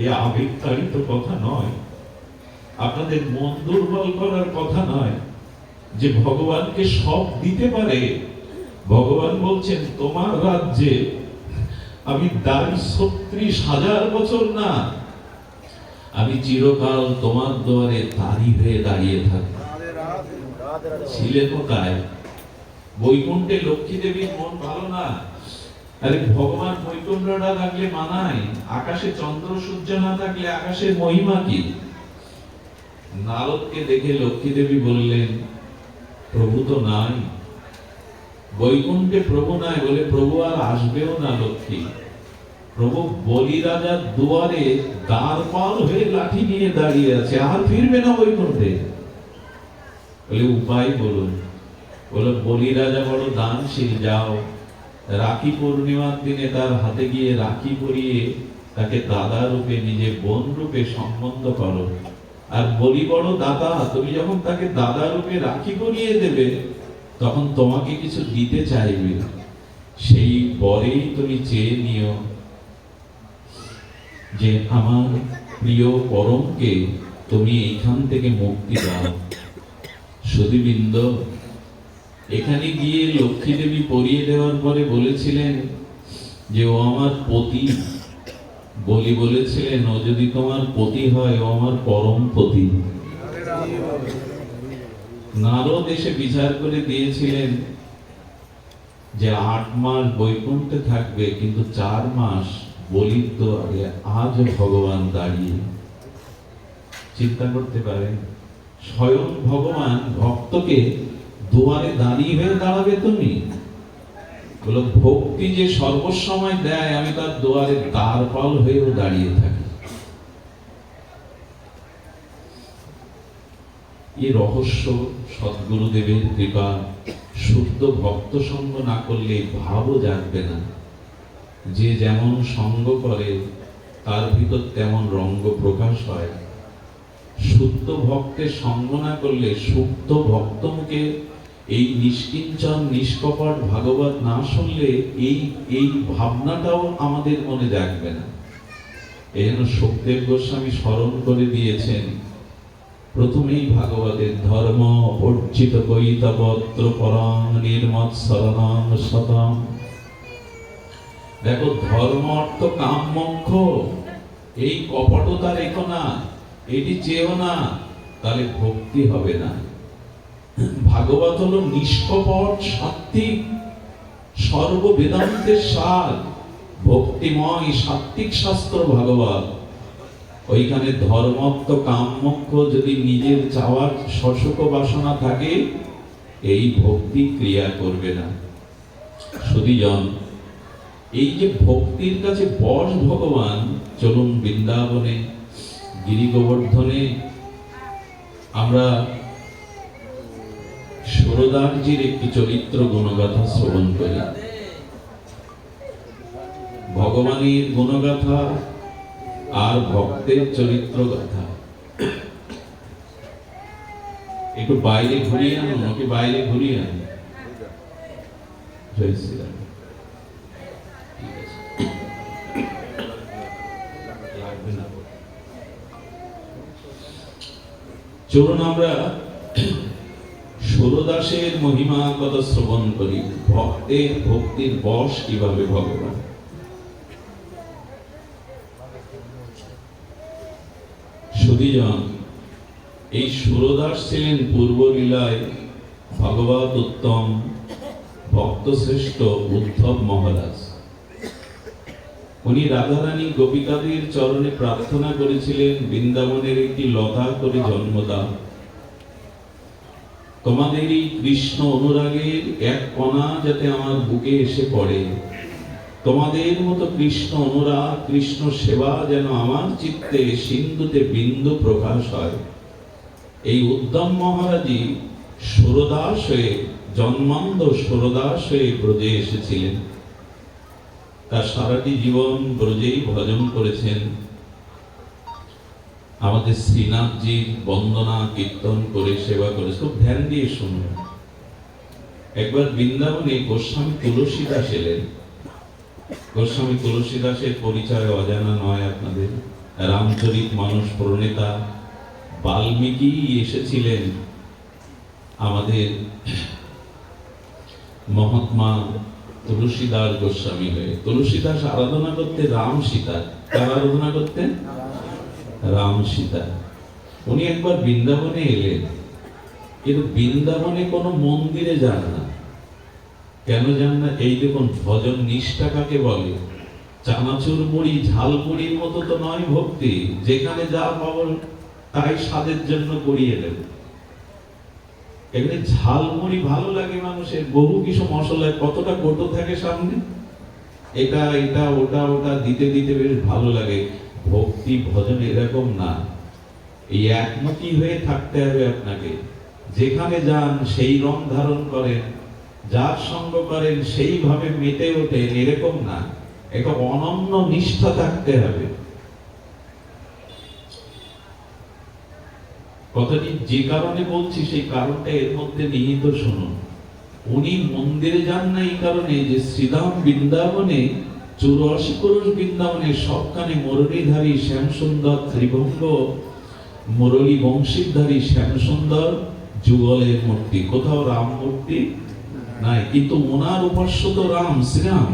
এ আবেগতাড়িত কথা নয়, আপনাদের মন দুর্বল করার কথা নয়, যে ভগবানকে সব দিতে পারে। ভগবান বলছেন তোমার রাজ্যে আমি দাঁড়ি 36,000 বছর না, আমি চিরকাল তোমার দুয়ারে দাঁড়ি হয়ে দাঁড়িয়ে থাকবো। ছিলেন কোথায়? বৈকুণ্ঠে লক্ষ্মী দেবীর মন ভালো না। আরে ভগবান বৈকুণ্ঠটা থাকলে মানায়, আকাশে চন্দ্র সূর্য না থাকলে আকাশের মহিমা কি? নারদকে দেখে লক্ষ্মী দেবী বললেন, প্রভু তো নাই বৈকুণ্ঠে, প্রভু নাই বলে প্রভু আর আসবেও না লক্ষ্মী। প্রভু বলি রাজার দুয়ারে দ্বার পার হয়ে লাঠি নিয়ে দাঁড়িয়ে আছে, আর ফিরবে না বৈকুণ্ঠে। বলে উপায় বলুন। বলে বলি রাজা বড় দানশীল, যাও রাখি পূর্ণিমার দিনে তার হাতে গিয়ে রাখি পরিয়ে তাকে দাদা রূপে, নিজে বোন রূপে সম্বন্ধ করো। আর বলি বড় দাতা, তুমি যখন তাকে দাদা রূপে রাখি পরিয়ে দেবে, তখন তোমাকে কিছু দিতে চাইবে, সেই পরেই তুমি চেয়ে নিও যে আমার প্রিয় পরমকে তুমি এইখান থেকে মুক্তি দাও। সুধীবৃন্দ, এখানে গিয়ে লক্ষ্মী দেবী পরিয়ে দেওয়ার পরে বলেছিলেন যে ও আমার পতি। বলি বলেছিলেন, ও যদি তোমার পতি হয়, ও আমার পরম পতি। নারদ এসে বিচার করে দিয়েছিলেন যে 8 মাস বৈকুণ্ঠে থাকবে, কিন্তু 4 মাস বলির দুয়ারে আজ ভগবান দাঁড়িয়ে। চিন্তা করতে পারেন, স্বয়ং ভগবান ভক্তকে দুয়ারে দাঁড়িয়ে হয়ে দাঁড়াবে। তুমি বলো, ভক্তি যে সর্বসময় দেয়, আমি তার দুয়ারে দ্বারপাল হয়েও দাঁড়িয়ে থাকি। এই রহস্য সদ্গুরুদেবের কৃপা। শুদ্ধ ভক্ত সঙ্গ না করলে ভাবও জাগবে না। যে যেমন সঙ্গ করে তার ভিতর তেমন রঙ্গ প্রকাশ হয়। শুদ্ধ ভক্তের সঙ্গ না করলে, শুদ্ধ ভক্ত মুখে এই নিষ্কিঞ্চন নিষ্কপট ভাগবত না শুনলে এই ভাবনাটাও আমাদের মনে জাগবে না। এই জন্য সুখদেব গোস্বামী স্মরণ করে দিয়েছেন প্রথমেই ভাগবতের, ধর্ম অর্জিত কৈতবত্র পরং নির্মৎ শরণং শতম। দেখো, ধর্ম অর্থ কাম মোক্ষ, এই কপটতা রেখো না, এটি চেয়েও না, তাহলে ভক্তি হবে না। ভাগবত হলো নিষ্কপট সাত্ত্বিক সর্ববেদান্তের সার, ভক্তিময় সাত্ত্বিক শাস্ত্র ভাগবত। ওইখানে ধর্মত্ব কাম্যক্ষ যদি নিজের চাওয়ার শশক বাসনা থাকে, এই ভক্তি ক্রিয়া করবে না। সুধীজন, এই যে ভক্তির কাছে বশ ভগবান, চলুন বৃন্দাবনে গিরি গোবর্ধনে আমরা সুরদাসজির একটি চরিত্র গুণগাথা শ্রবণ করি। ভগবানের গুণগাথা আর ভক্তের চরিত্র গাথা। একটু বাইরে ঘুরিয়ে আনুন, ওকে বাইরে ঘুরিয়ে আনুন। জয় শ্রীরাম। চলুন আমরা সুরদাসের মহিমা কথা শ্রবণ করি। ভক্তের ভক্তির বশ কিভাবে ভগবান। সুধীজন, এই সুরদাস ছিলেন পূর্ব লীলায় ভগবত উত্তম ভক্ত শ্রেষ্ঠ উদ্ধব মহারাজ। উনি রাধারানী গোপিকাদের চরণে প্রার্থনা করেছিলেন, বৃন্দাবনের একটি লতা করে জন্ম দাও, তোমাদের এই কৃষ্ণ অনুরাগের এক কণা যাতে আমার বুকে এসে পড়ে, তোমাদের মতো কৃষ্ণ অনুরাগ কৃষ্ণ সেবা যেন আমার চিত্তে সিন্ধুতে বিন্দু প্রকাশ হয়। এই উদ্ধব মহারাজই সুরদাস হয়ে জন্মান্ধ সুরদাস হয়ে ব্রজে এসেছিলেন। তার সারাটি জীবন ব্রজেই ভজন করেছেন। আমাদের শ্রীনাথজির বন্দনা কীর্তন করে সেবা করে। খুব ধ্যান দিয়ে শুনুন। একবার বৃন্দাবনে গোস্বামী তুলসীদাস এলেন। গোস্বামী তুলসীদাসের পরিচয় অজানা নয় আপনাদের। রামচরিত মানস প্রণেতা বাল্মীকি এসেছিলেন আমাদের মহাত্মা তুলসীদাস গোস্বামী হয়ে। তুলসীদাস আরাধনা করতে রাম সীতা। কার আরাধনা করতেন? রাম সীতা। উনি একবার বৃন্দাবনে এলেন, কিন্তু বৃন্দাবনে কোনো মন্দিরে যান না। কেন যান না? এই দেখুন, ভজন নিষ্ঠা কাকে বলে। চানাচুর মুড়ি ঝাল মুড়ির মতো তো নয় ভক্তি, যেখানে যা পাবো তাই স্বাদের জন্য করিয়ে দেব। এখানে ঝাল মুড়ি ভালো লাগে মানুষের, বহু কিছু মশলায় কতটা কটু থাকে সামনে, এটা এটা ওটা ওটা দিতে দিতে বেশ ভালো লাগে। ভক্তি ভজন এরকম না, এই একমুখী হয়ে থাকতে হবে আপনাকে। যেখানে যান সেই রং ধারণ করেন, যার সঙ্গ করেন সেইভাবে মেতে ওঠেন, এরকম না। একটা অনন্য নিষ্ঠা থাকতে হবে। কথাটি যে কারণে বলছি সেই কারণটা এর মধ্যে নিহিত শুনুন। উনি মন্দিরে যান না এই কারণে যে শ্রীধাম বৃন্দাবনে 84 পুরুষ বৃন্দাবনে সবখানে মুরলীধারী শ্যাম সুন্দর ত্রিভঙ্গ মুরলী বংশীধারী শ্যাম সুন্দর যুগলের মূর্তি, কোথাও রাম মূর্তি নাই। কিন্তু ওনার উপাস্য তো রাম, শ্রীরাম।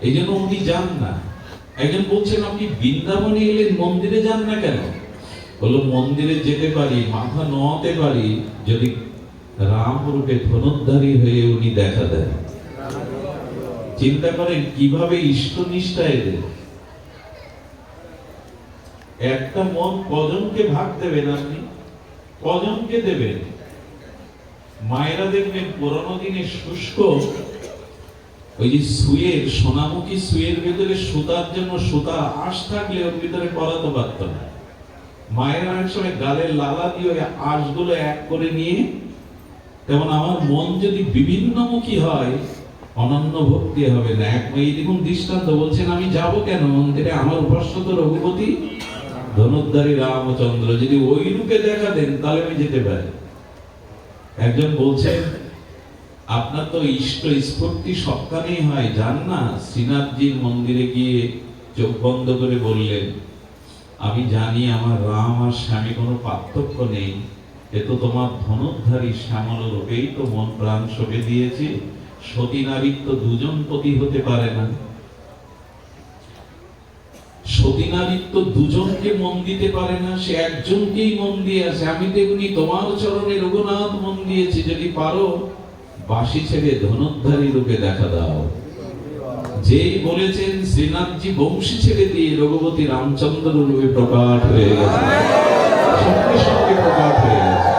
এই জন্য উনি যান না। একজন বলছেন, আপনি বৃন্দাবনে এলেন, মন্দিরে যান না কেন? বললো, মন্দিরে যেতে পারি, মাথা নোয়াতে পারি, যদি রাম রূপে ধনুর্ধারী হয়ে উনি দেখা দেন। চিন্তা করেন কিভাবে ইষ্টনিষ্ঠা এদের। একটা মন কজনকে ভাগ দেবেন আপনি? কজনকে দেবেন? মায়েরা দেখবেন পুরোনো দিনে শুষ্ক ওই যে সুয়ের, সোনামুখী সুয়ের ভেতরে সুতার জন্য সুতার আঁশ থাকলে ওর ভিতরে পরাতে পারত না। মায়েরা অনেক সময় গালের লালা দিয়ে ওই আঁশগুলো এক করে নিয়ে, তেমন আমার মন যদি বিভিন্নমুখী হয়, অনন্য ভক্তি হবে না। এক মেয়ে দেখুন দৃষ্টান্ত বলছেন, আমি যাব কেন মন্দিরে? আমার উপাস্য তো রঘুপতি ধনুর্ধারী রামচন্দ্র, যদি ওই রূপে দেখা দেন তাহলে আমি যেতে পারি। একজন বলছেন, আপনার তো ইষ্ট স্ফূর্তি সবখানেই হয়, যান না। শ্রীনাথজির মন্দিরে গিয়ে চোখ বন্ধ করে বললেন, আমি জানি আমার রাম আর স্বামী কোনো পার্থক্য নেই, এ তো তোমার ধনুর্ধারী শ্যামল রূপেই তো মন প্রাণ সঁপে দিয়েছি। সতী নারীর তো দুজন পতি হতে পারে না, সতী নারীর তো দুজনকে মন দিতে পারে না, সে একজনকেই মন দিয়ে আছে। আমি তেমনি তোমার চরণে রঘুনাথ মন দিয়েছি, যদি পারো বাঁশি ছেড়ে ধনুর্ধারী রূপে দেখা দাও। যেই বলেছেন শ্রীনাথজি বংশী ছেড়ে দিয়ে রঘুপতি রামচন্দ্র রূপে প্রকাশ হয়ে গেছে, সঙ্গে সঙ্গে প্রকাশ হয়ে গেছে।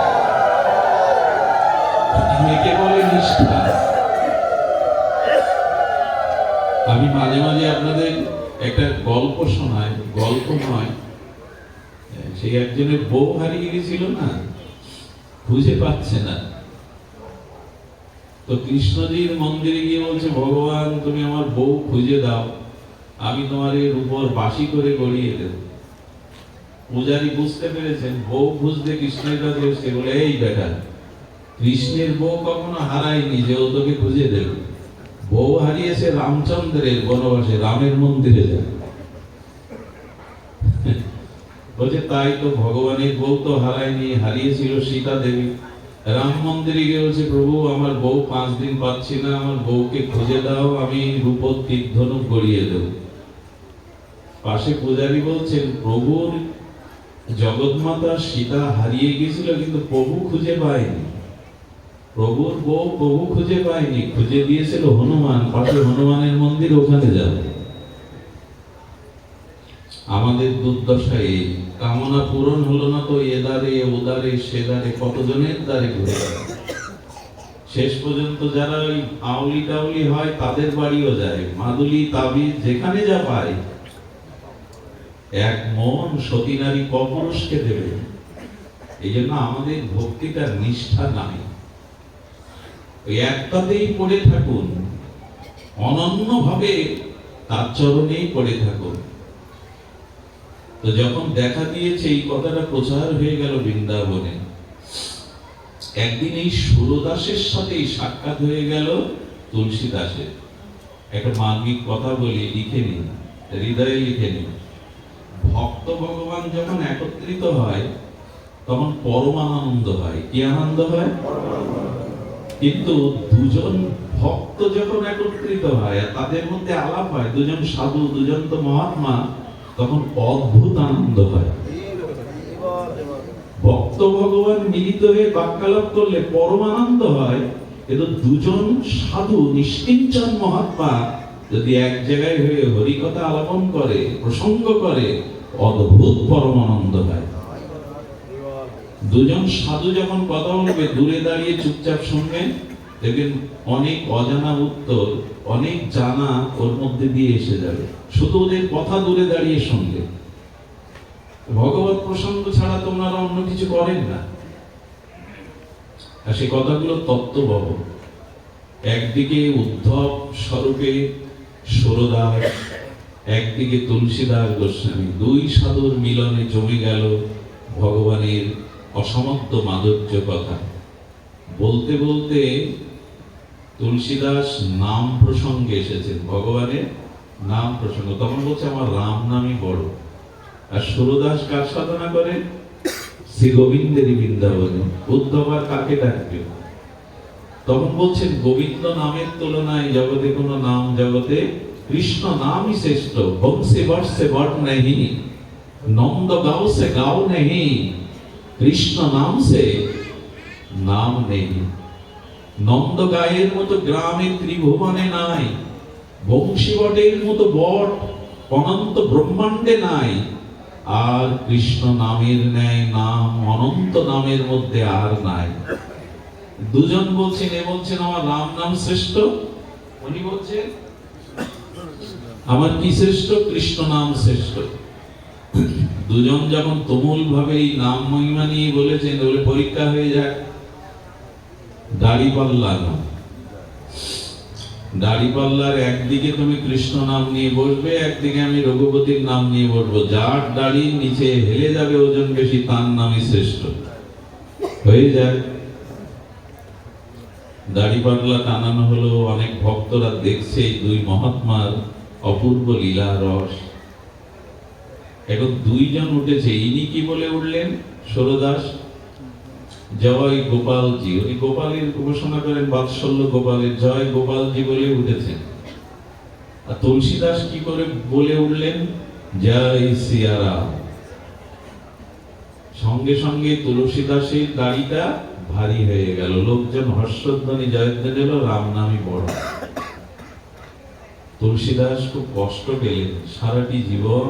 একে বলে নিষ্ঠা। আমি মাঝে মাঝে আপনাদের একটা গল্প শোনাই, গল্প নয়, সেই একজনের বউ হারিয়ে গেছিল না, খুঁজে পাচ্ছে না, তো কৃষ্ণজির মন্দিরে গিয়ে বলছে, ভগবান তুমি আমার বউ খুঁজে দাও, আমি তোমার এর উপর বাসি করে গড়িয়ে দেব। পূজারী বুঝতে পেরেছেন বউ খুঁজতে কৃষ্ণের কাছে এসে বলে, এই বেটা, কৃষ্ণের বউ কখনো হারায়নি যে ও তোকে খুঁজে দেবে, বউ হারিয়েছে রামচন্দ্রের বনবাসে, রামের মন্দিরে যাবে। বলছে তাই তো, ভগবানের বউ তো হারায়নি, হারিয়েছিল সীতা দেবী। রাম মন্দিরে গিয়ে বলছে, প্রভু আমার বউ 5 দিন পাচ্ছি না, আমার বউকে খুঁজে দাও, আমি রূপোর তীর-ধনুক গড়িয়ে দেব। পাশে পূজারী বলছেন, প্রভুর জগৎমাতা সীতা হারিয়ে গেছিল কিন্তু প্রভু খুঁজে পায়নি, প্রভুর বউ প্রভু খুঁজে পায়নি, খুঁজে দিয়েছিল হনুমান, পাশে হনুমানের মন্দির, ওখানে যাবে। আমাদের দুর্দশায় কামনা পূরণ হলো না তো এদারে ওদারে সেদারে কতজনের দ্বারে ঘুরে গেল। শেষ পর্যন্ত যারা ওই আউলি টাউলি হয় তাদের বাড়িও যায়, মাদুলি তাবিজ যেখানে যা পায়, এক মন সতী নারী কপুরুষকে দেবে। এই জন্য আমাদের ভক্তিটার নিষ্ঠা নাই, ওই একটাতেই পড়ে থাকুন, অনন্য ভাবে তার চরণেই পড়ে থাকুন। তো যখন দেখা দিয়েছে এই কথাটা প্রচার হয়ে গেল বৃন্দাবনে, একদিন এই সুরদাসের সাথেই সাক্ষাৎ হয়ে গেল তুলসীদাসের। একটা মানবিক কথা বলি, লিখে নিন, হৃদয়ে লিখে নিন। ভক্ত ভগবান যখন একত্রিত হয় তখন পরমানন্দ হয়। কি আনন্দ হয়? কিন্তু দুজন ভক্ত যখন একত্রিত হয় আর তাদের মধ্যে আলাপ হয়, দুজন সাধু, দুজন তো মহাত্মা, তখন অদ্ভুত আনন্দ হয়। ভক্ত ভগবান মিলিত হয়ে বাক্যালাপ করলে পরমানন্দ হয়, কিন্তু দুজন সাধু নিষ্কিঞ্চন মহাত্মা যদি এক জায়গায় হয়ে হরিকথা আলাপন করে, প্রসঙ্গ করে, অদ্ভুত পরমানন্দ হয়। দুজন সাধু যখন কথা বলবে, দূরে দাঁড়িয়ে চুপচাপ শুনবেন, দেখবেন অনেক অজানা উত্তর, অনেক জানা ওর মধ্যে দিয়ে এসে যাবে, শুধু ওদের কথা দূরে দাঁড়িয়ে শুনলে। ভগবত প্রসঙ্গ ছাড়া তোমরা অন্য কিছু করেন না। আর সে কথাগুলো তত্ত্ববহ। একদিকে উদ্ধব স্বরূপে সুরদাস, একদিকে তুলসীদাস গোস্বামী, দুই সাধুর মিলনে জমে গেল ভগবানের অসমাপ্ত মাধুর্য কথা। বলতে বলতে তুলসীদাস নাম প্রসঙ্গে এসেছেন, ভগবানের নাম প্রসঙ্গ। তখন বলছে, আমার রাম নামই বড়। আর সুরদাস কার সাধনা করে? শ্রী গোবিন্দেরই বৃন্দাবনে। উদ্ধব আর কাকে ডাকবে? তখন বলছেন, গোবিন্দ নামের তুলনায় জগতে কোনো নাম, জগতে কৃষ্ণ নামই শ্রেষ্ঠ। বংশে বর্ষে বট নেহি, নন্দ গাঁও সে গাঁও নেহি, কৃষ্ণ নাম সে নাম নেই। নন্দ গায়ের মতো গ্রামে ত্রিভুবনে নাই, বংশী বটের মতো বট অনন্ত ব্রহ্মাণ্ডে নাই, আর কৃষ্ণ নামের ন্যায় নাম অনন্ত নামের মধ্যে আর নাই। দুজন বলছেন, এ বলছেন আমার রাম নাম শ্রেষ্ঠ, উনি বলছেন আমার কি শ্রেষ্ঠ? কৃষ্ণ নাম শ্রেষ্ঠ। দুজন যখন তুমুল ভাবে এই নাম মহিমা নিয়ে বলেছেন, বলে পরীক্ষা হয়ে যায়। দাড়িপাল্লা না, দাড়িপাল্লার একদিকে তুমি কৃষ্ণ নাম নিয়ে বসবে, একদিকে আমি রঘুপতির নাম নিয়ে বসবো। যার দাড়ির নিচে হেলে যাবে ওজন বেশি, তার নামই শ্রেষ্ঠ হয়ে যায়। দাড়িপাল্লা টানানো হলো, অনেক ভক্তরা দেখছে এই দুই মহাত্মার অপূর্ব লীলা রস। এখন দুইজন উঠেছে, ইনি কি বলে উঠলেন? সুরদাস, জয় গোপালজি। উনি গোপালের উপাসনা করেন, বাৎসল্য গোপালের, জয় গোপালজি বলে উঠেছেন। আর তুলসীদাস কি করে বলে উঠলেন? জয় সিয়ারাম। সঙ্গে সঙ্গে তুলসীদাসের দাড়িটা ভারী হয়ে গেল, লোকজন হর্ষধ্বনি জয়ধ্বনি দিল, রাম নামই বড়। তুলসীদাস খুব কষ্ট পেলেন, সারাটি জীবন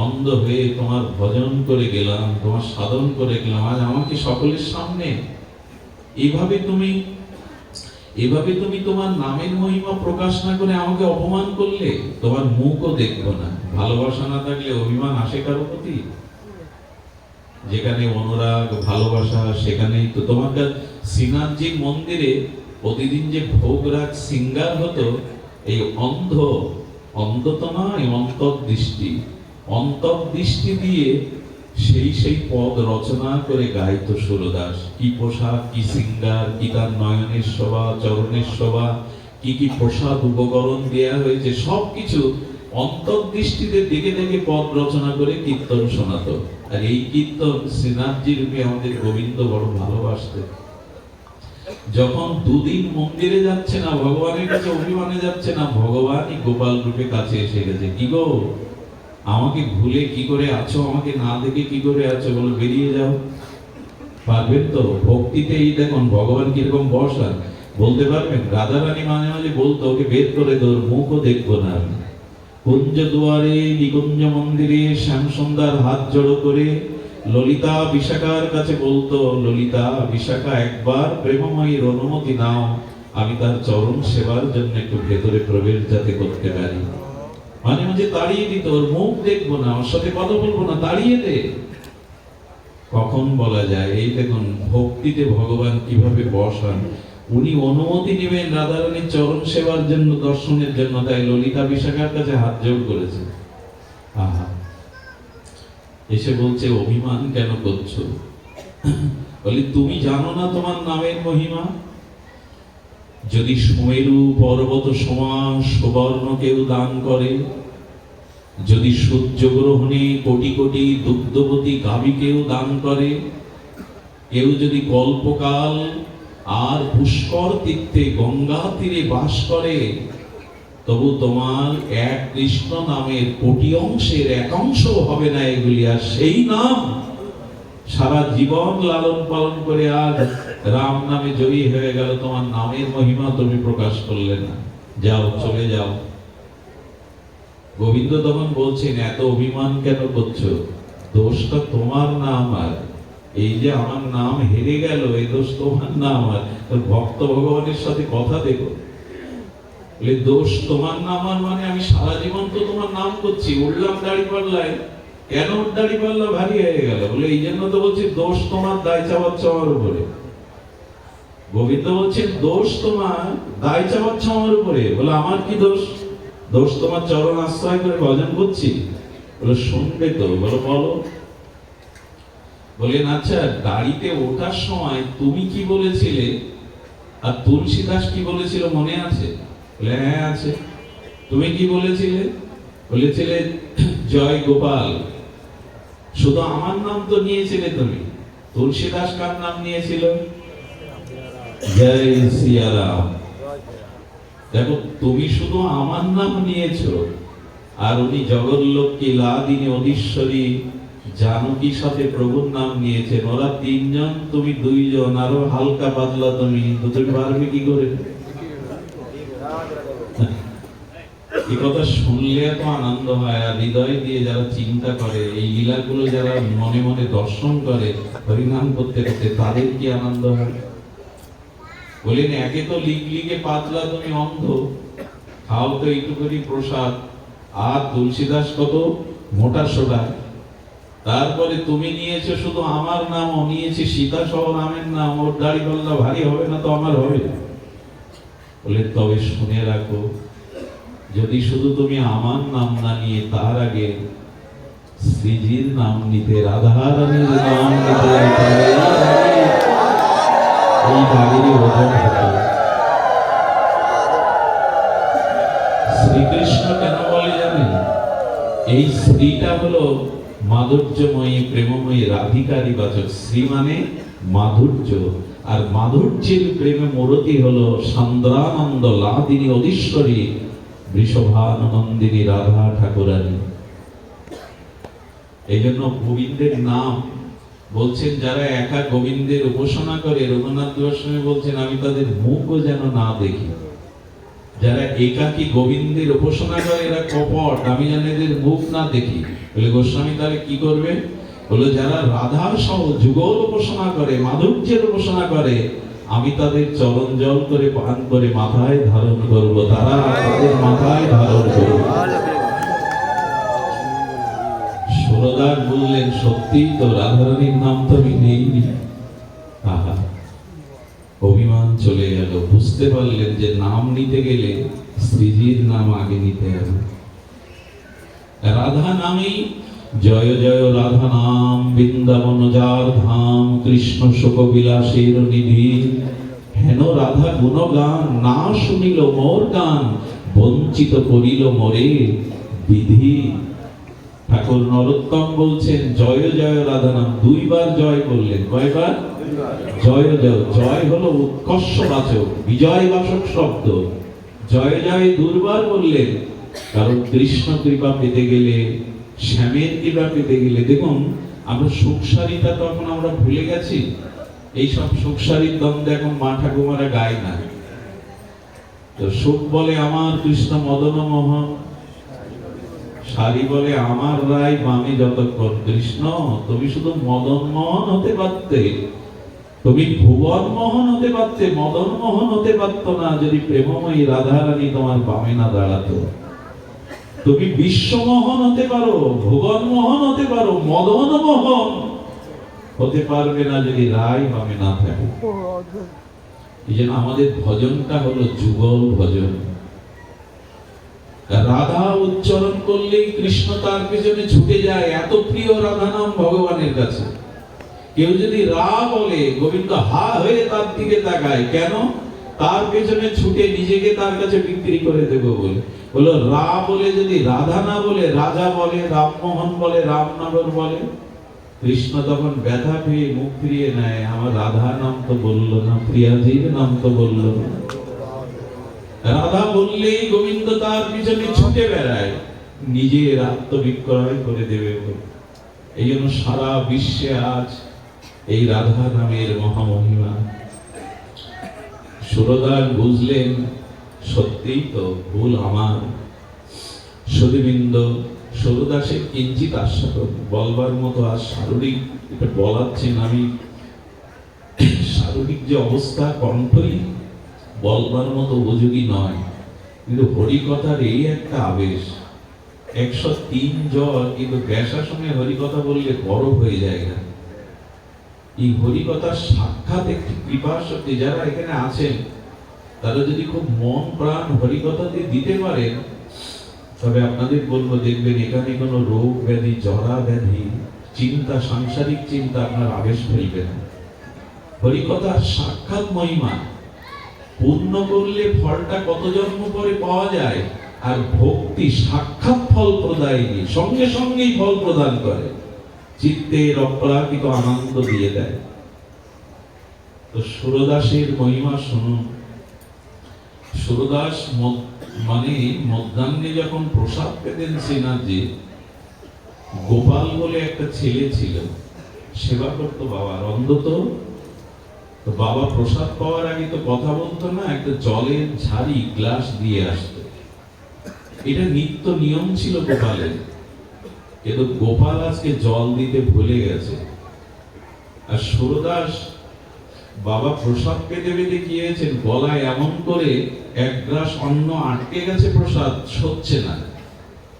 অন্ধ হয়ে তোমার ভজন করে গেলাম, তোমার সাধন করে গেলাম, আজ আমাকে সকলের সামনে এভাবে তুমি তোমার নামের মহিমা প্রকাশ না করে আমাকে অপমান করলে, তোমার মুখও দেখবো না। ভালোবাসা না থাকলে অভিমান আসে কারো প্রতি? যেখানে অনুরাগ ভালোবাসা সেখানেই তো তোমার শ্রীনাথজির মন্দিরে প্রতিদিন যে ভোগ রাগ সিঙ্গার হতো, এই অন্ধ তো নয়, অন্তর্দৃষ্টি দিয়ে সেই পদ রচনা করে গাইত সুরদাস। কি পোশাক, কি সিঙ্গার, কি তার নয়নের শোভা, চরণের শোভা, কি প্রসাদ উপকরণ দেয়া হয়েছে, সবকিছু অন্তর্দৃষ্টিতে দেখে দেখে পদ রচনা করে কীর্তন শোনাতো। আর এই কীর্তন শ্রীনাথজি রূপে আমাদের গোবিন্দ বড় ভালোবাসতেন। যখন দুদিন মন্দিরে যাচ্ছে না, ভগবানের কাছে অভিমানে যাচ্ছে না, ভগবানই গোপাল রূপে কাছে এসে গেছে। কি গো, আমাকে ভুলে কি করে আছো, আমাকে না দেখে কি করে আছো, বলো বেরিয়ে যাও। পারবেন তো? ভক্তিতে এই দেখুন ভগবান কিরকম বসা, বলতে পারবেন? রাধারানী মাঝে মাঝে বলতো, ওকে বের করে তোর মুখও দেখবো না আমি। কুঞ্জ দুয়ারে নিকুঞ্জ মন্দিরে শ্যাম সন্ধ্যার হাত জড়ো করে ললিতা বিশাখার কাছে বলতো, ললিতা বিশাখা একবার প্রেমময়ীর অনুমতি নাও, আমি তার চরণ সেবার জন্য একটু ভেতরে প্রবেশ যাতে করতে পারি। মাঝে মাঝে তাড়িয়ে দিত, ওর মুখ দেখবো না, ওর সাথে কথা বলবো না, তাড়িয়ে দে। কখন বলা যায়? এই দেখুন ভক্তিতে ভগবান কিভাবে বসান। উনি অনুমতি নেবেন রাধারানীর চরণ সেবার জন্য, দর্শনের জন্য, তাই ললিতা বিশাখার কাছে হাত জোড় করেছে। আহা, এসে বলছে অভিমান কেন করছো? বলি তুমি জানো না তোমার নামের মহিমা? যদি সুমেরু পর্বত সমান সুবর্ণ কেউ দান করে, যদি সূর্য গ্রহণে কোটি কোটি দুগ্ধবতী গাভী কেউ দান করে, কেউ যদি কল্পকাল আর পুষ্কর তীর্থে গঙ্গা তীরে বাস করে, তবু তোমার এক কৃষ্ণ নামের কোটি অংশের এক অংশ হবে না এগুলি। আর সেই নাম সারা জীবন লালন পালন করে আজ রাম নামে জয়ী হয়ে গেল, তোমার নামের মহিমা তুমি প্রকাশ করলে না, যাও চলে যাও। গোবিন্দ তখন বলছেন, এত অভিমান কেন করছো? দোষটা তোমার না আমার। এই যে আমার নাম হেরে গেল, এই দোষ তোমার না আমার। ভক্ত ভগবানের সাথে কথা দেখো, দোষ তোমার না আমার, মানে আমি সারা জীবন তো তোমার নাম করছি, উঠলাম দাড়ি পাল্লায়, কেন দাড়ি পাল্লা ভারী হয়ে গেল? বলে এই জন্য তো বলছি দোষ তোমার, দায় চাওয়াচ্ছ আমার উপরে। গোবিন্দ বলছেন দোষ তোমার, দায় চাওয়াচ্ছ আমার উপরে। বলে আমার কি দোষ? দোষ তোমার চরণ আশ্রয় করে ভজন করছি। বলে শুনবে তো, বলো বলো। বলেন আচ্ছা, গাড়িতে ওঠার সময় তুমি কি বলেছিলে আর তুলসীদাস কি বলেছিল মনে আছে? বলে হ্যাঁ আছে। তুমি কি বলেছিলে? বলেছিলে জয় গোপাল। শুধু আমার নাম তো নিয়েছিলে তুমি, তুলসীদাস কার নাম নিয়েছিল? জয় সিয়ারাম। দেখো, তুমি শুধু আমার নাম নিয়েছো, আর উনি জগৎলক্ষ্মী লাদিনী অধীশ্বরী জানকীর সাথে প্রভুর নাম নিয়েছেন। ওরা তিনজন, তুমি দুইজন, আরো হালকা পাতলা তুমি পারবে কি করে? এই কথা শুনলে এত আনন্দ হয়, আর হৃদয় দিয়ে যারা চিন্তা করে, এই লীলাগুলো যারা মনে মনে দর্শন করে হরিনাম করতে করতে, তাদের কি আনন্দ হয়। বলেন একে তো লিগে পাতলা, তুমি অন্ধ, খাও তো এইটুকুনি প্রসাদ, আর তুলসীদাস কত মোটা সোটা। তারপরে তুমি নিয়েছো শুধু আমার নাম, ও নিয়েছে সীতা সহ নামের নাম, ওর দাড়ি পাল্লা ভারী হবে না তো আমার হবে। বলে তবে শুনে রাখো, যদি শুধু তুমি আমার নাম না নিয়ে তার আগে শ্রীজির নাম নিতে, রাধারানীর নাম নিতে, এই গাড়িরই ওজন হতো। শ্রীকৃষ্ণ কেন বলে জানেন? এই শ্রীটা হলো মাধুর্যময়ী প্রেমময়ী রাধিকারী বাচক। শ্রী মানে মাধুর্য, আর মাধুর্যের প্রেমে মূরতি হলো সান্দ্রানন্দ লাদিনী অধীশ্বরী বৃষভানন্দিনী রাধা ঠাকুরানী। এই জন্য গোবিন্দের নাম বলছেন, যারা একা গোবিন্দের উপাসনা করে, রঘুনাথ গোস্বামী বলছেন, আমি তাদের মুখও যেন না দেখি। যারা একাকী গোবিন্দের উপাসনা করে এরা কপট, আমি জানি এদের মুখ না দেখি। বলে গোস্বামী তাহলে কি করবে? বলে যারা রাধা সহ যুগল উপাসনা করে, মাধুর্যের উপাসনা করে, আমি তাদের চরণ জল করে পান করে মাথায় ধারণ করব, তারা তাদের মাথায় ধারণ করবে। সুরদাস বললেন সত্যি তো, রাধারানীর নাম তো আমি নেইনি। আহা, অভিমান চলে গেল। বুঝতে পারলেন যে নাম নিতে গেলে শ্রীজির নাম আগে নিতে হবে। রাধা নামেই জয় জয় রাধা নাম, বৃন্দাবন যার ধাম, কৃষ্ণ শোক বিলাসের নিধি। হেন রাধা গুণগান, না শুনিল মোর গান, বঞ্চিত করিল মোরে বিধি। ঠাকুর নরোত্তম বলছেন জয় জয় রাধা নাম, দুইবার জয় করলেন। কয়বার? জয় জয়। জয় হলো উৎকর্ষবাচক, বিজয়বাচক শব্দ। জয় জয় দুর্বার বললেন, কারণ কৃষ্ণ কৃপা পেতে গেলে, শ্যামের কৃপা পেতে গেলে, দেখুন আমরা সুখসারিতা তখন আমরা ভুলে গেছি। এইসব সুখসারির দ্বন্দ্ব এখন মা ঠাকুমারা গায় না। তো সুখ বলে আমার কৃষ্ণ মদন মোহন, সারি বলে আমার রায় বামে যতক্ষণ। কৃষ্ণ তুমি শুধু মদন মোহন হতে পারতে, তুমি ভুবন মোহন হতে পারতে, মদন মোহন হতে পারতো না যদি প্রেমময়ী রাধারানী তোমার বামে না দাঁড়াতো। তুমি বিশ্বমোহন হতে পারো, ভুবন মোহন হতে পারো, মদন মোহন হতে পারবে না যদি রায় বামে না থাকে। এই জন্য আমাদের ভজনটা হলো যুগল ভজন। রাধা উচ্চারণ করলেই কৃষ্ণ তার পেছনে ছুটে যায়, এত প্রিয় রাধা নাম ভগবানের কাছে। কেউ যদি রা বলে, গোবিন্দ হা হয়ে তার দিকে তাকায়, কেন? তার পেছনে ছুটে নিজেকে তার কাছে বিক্রি করে দেব বলে। বলো রা বলে যদি রাধা না বলে, রাজা বলে, রামমোহন বলে, রামনগর বলে, কৃষ্ণ তখন ব্যথা পেয়ে মুখ ফিরিয়ে নেয়, আমার রাধা নাম তো বললো না, প্রিয়াজির নাম তো বললো না। রাধা বললেই গোবিন্দ তার পিছনে ছুটে বেড়ায়, নিজের আত্মবিক্রয় করে দেবে বলে। এই জন্য সারা বিশ্বে আজ এই রাধা নামের মহামহিমা। সুরদাস বুঝলেন সত্যিই তো ভুল আমার। সুধীবৃন্দ, সুরদাসের কিঞ্চিত আস্বাদন বলবার মতো আর শারীরিক এটা বলাচ্ছেন আমি, শারীরিক যে অবস্থা কণ্ঠই বলবার মতো উপযোগী নয়, কিন্তু হরিকথার এই একটা আবেশ। 103 জ্বর, কিন্তু ব্যাসাসনে হরিকথা বললে বরফ হয়ে যায় না। এই হরিকথার সাক্ষাৎ একটি কৃপা শক্তি। যারা এখানে আছেন তারা যদি খুব মন প্রাণ হরিকথাতে দিতে পারেন, তবে আপনাদের বলবো দেখবেন এখানে কোনো রোগ ব্যাধি, জরা ব্যাধি, চিন্তা, সাংসারিক চিন্তা আপনার আবেশ ফেলবে না। হরিকথার সাক্ষাৎ মহিমা। পূর্ণ করলে ফলটা কত জন্ম পরে পাওয়া যায়, আর ভক্তি সাক্ষাৎ ফল প্রদায়ী, সঙ্গে সঙ্গেই ফল প্রদান করে, চিত্তের অপ্রাকৃত আনন্দ দিয়ে দেয়। তো সুরদাসের মহিমা শুনুন। সুরদাস মানে মধ্যাহ্নে যখন প্রসাদ পেতেন শ্রীনাথজি, গোপাল বলে একটা ছেলে ছিল, সেবা করতো বাবার। অন্তত তো বাবা প্রসাদ পাওয়ার আগে তো কথা বলতো না, একটা জলের ঝাড়ি গ্লাস দিয়ে আসতো। এটা নিত্য নিয়ম ছিল গোপালের। কিন্তু গোপাল আজকে জল দিতে ভুলে গেছে। আর সুরদাস বাবা প্রসাদ পেতে পেতে গিয়েছেন, গলায় এমন করে এক গ্লাস অন্ন আটকে গেছে, প্রসাদ সচ্ছে না।